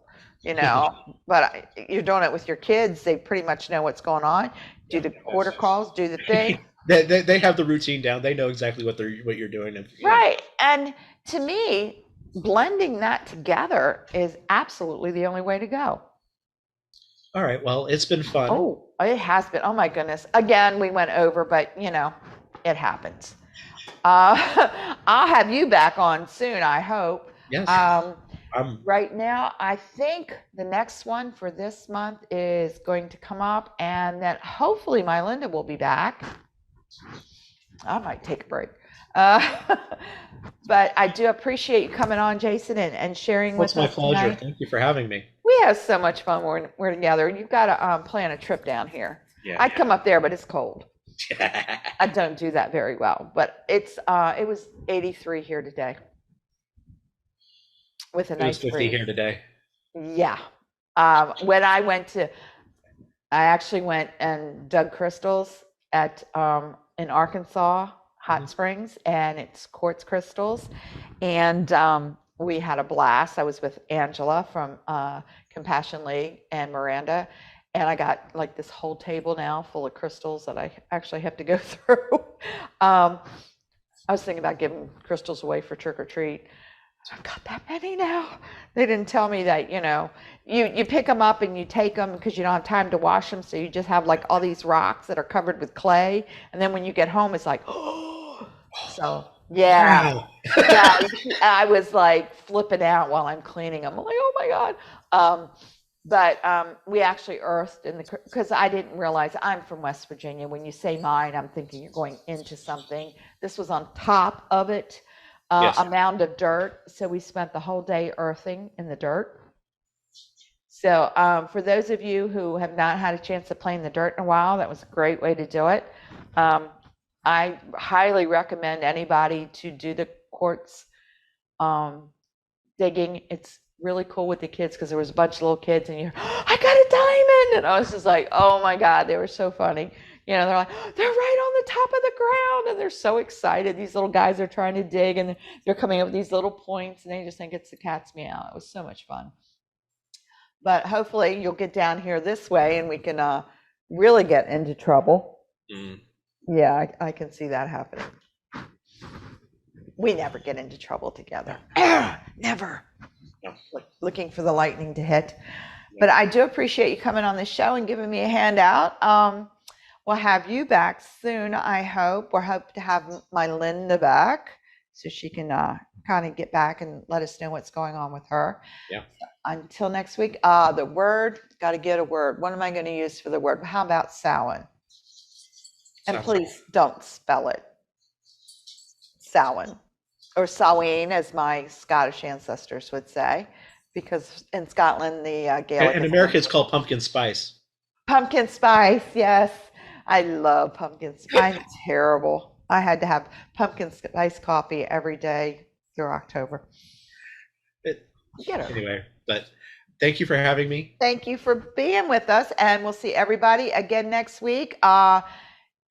but you're doing it with your kids. They pretty much know what's going on. Do the quarter calls, do the thing. They have the routine down. They know exactly what you're doing. Right. And to me, blending that together is absolutely the only way to go. All right. Well, it's been fun. Oh, it has been. Oh my goodness. Again, we went over, but it happens. I'll have you back on soon, I hope. Yes. Right now, I think the next one for this month is going to come up, and then hopefully my Linda will be back. I might take a break. But I do appreciate you coming on, Jason, and sharing with us. It's my pleasure. Tonight. Thank you for having me. We have so much fun when we're together. You've got to plan a trip down here. Yeah. I'd come up there, but it's cold. I don't do that very well, but it was 83 here today. With a nice 50 here today. Yeah. When I actually went and dug crystals at in Arkansas, Hot Springs, and it's quartz crystals, and we had a blast. I was with Angela from Compassion League and Miranda, and I got like this whole table now full of crystals that I actually have to go through. I was thinking about giving crystals away for trick or treat. So I've got that many now. They didn't tell me that, you pick them up and you take them because you don't have time to wash them. So you just have like all these rocks that are covered with clay. And then when you get home, it's like, oh, so yeah. Wow. Yeah. I was like flipping out while I'm cleaning them. I'm like, oh my God. But we actually earthed because I didn't realize I'm from West Virginia. When you say mine, I'm thinking you're going into something. This was on top of it. Yes. A mound of dirt. So we spent the whole day earthing in the dirt. So for those of you who have not had a chance to play in the dirt in a while, that was a great way to do it. I highly recommend anybody to do the quartz digging. It's really cool with the kids because there was a bunch of little kids and I got a diamond. And I was just like, oh my God, they were so funny. They're like, they're right on the top of the ground. And they're so excited. These little guys are trying to dig and they're coming up with these little points and they just think it's the cat's meow. It was so much fun. But hopefully you'll get down here this way and we can really get into trouble. Mm. Yeah, I can see that happening. We never get into trouble together. Never. No. Looking for the lightning to hit. But I do appreciate you coming on the show and giving me a handout. We'll have you back soon, I hope. We hope to have my Linda back so she can kind of get back and let us know what's going on with her. Yeah. Until next week, the word, got to get a word. What am I going to use for the word? How about Samhain? And please don't spell it Samhain or Samhain, as my Scottish ancestors would say, because in Scotland, the Gaelic. In America, it's called pumpkin spice. Pumpkin spice, yes. I love pumpkin spice. I'm terrible. I had to have pumpkin spice coffee every day through October. Anyway, but thank you for having me. Thank you for being with us, and we'll see everybody again next week.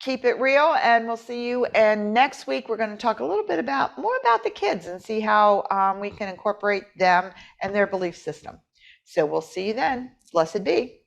Keep it real, and we'll see you. And next week, we're going to talk a little bit more about the kids and see how we can incorporate them and their belief system. So we'll see you then. Blessed be.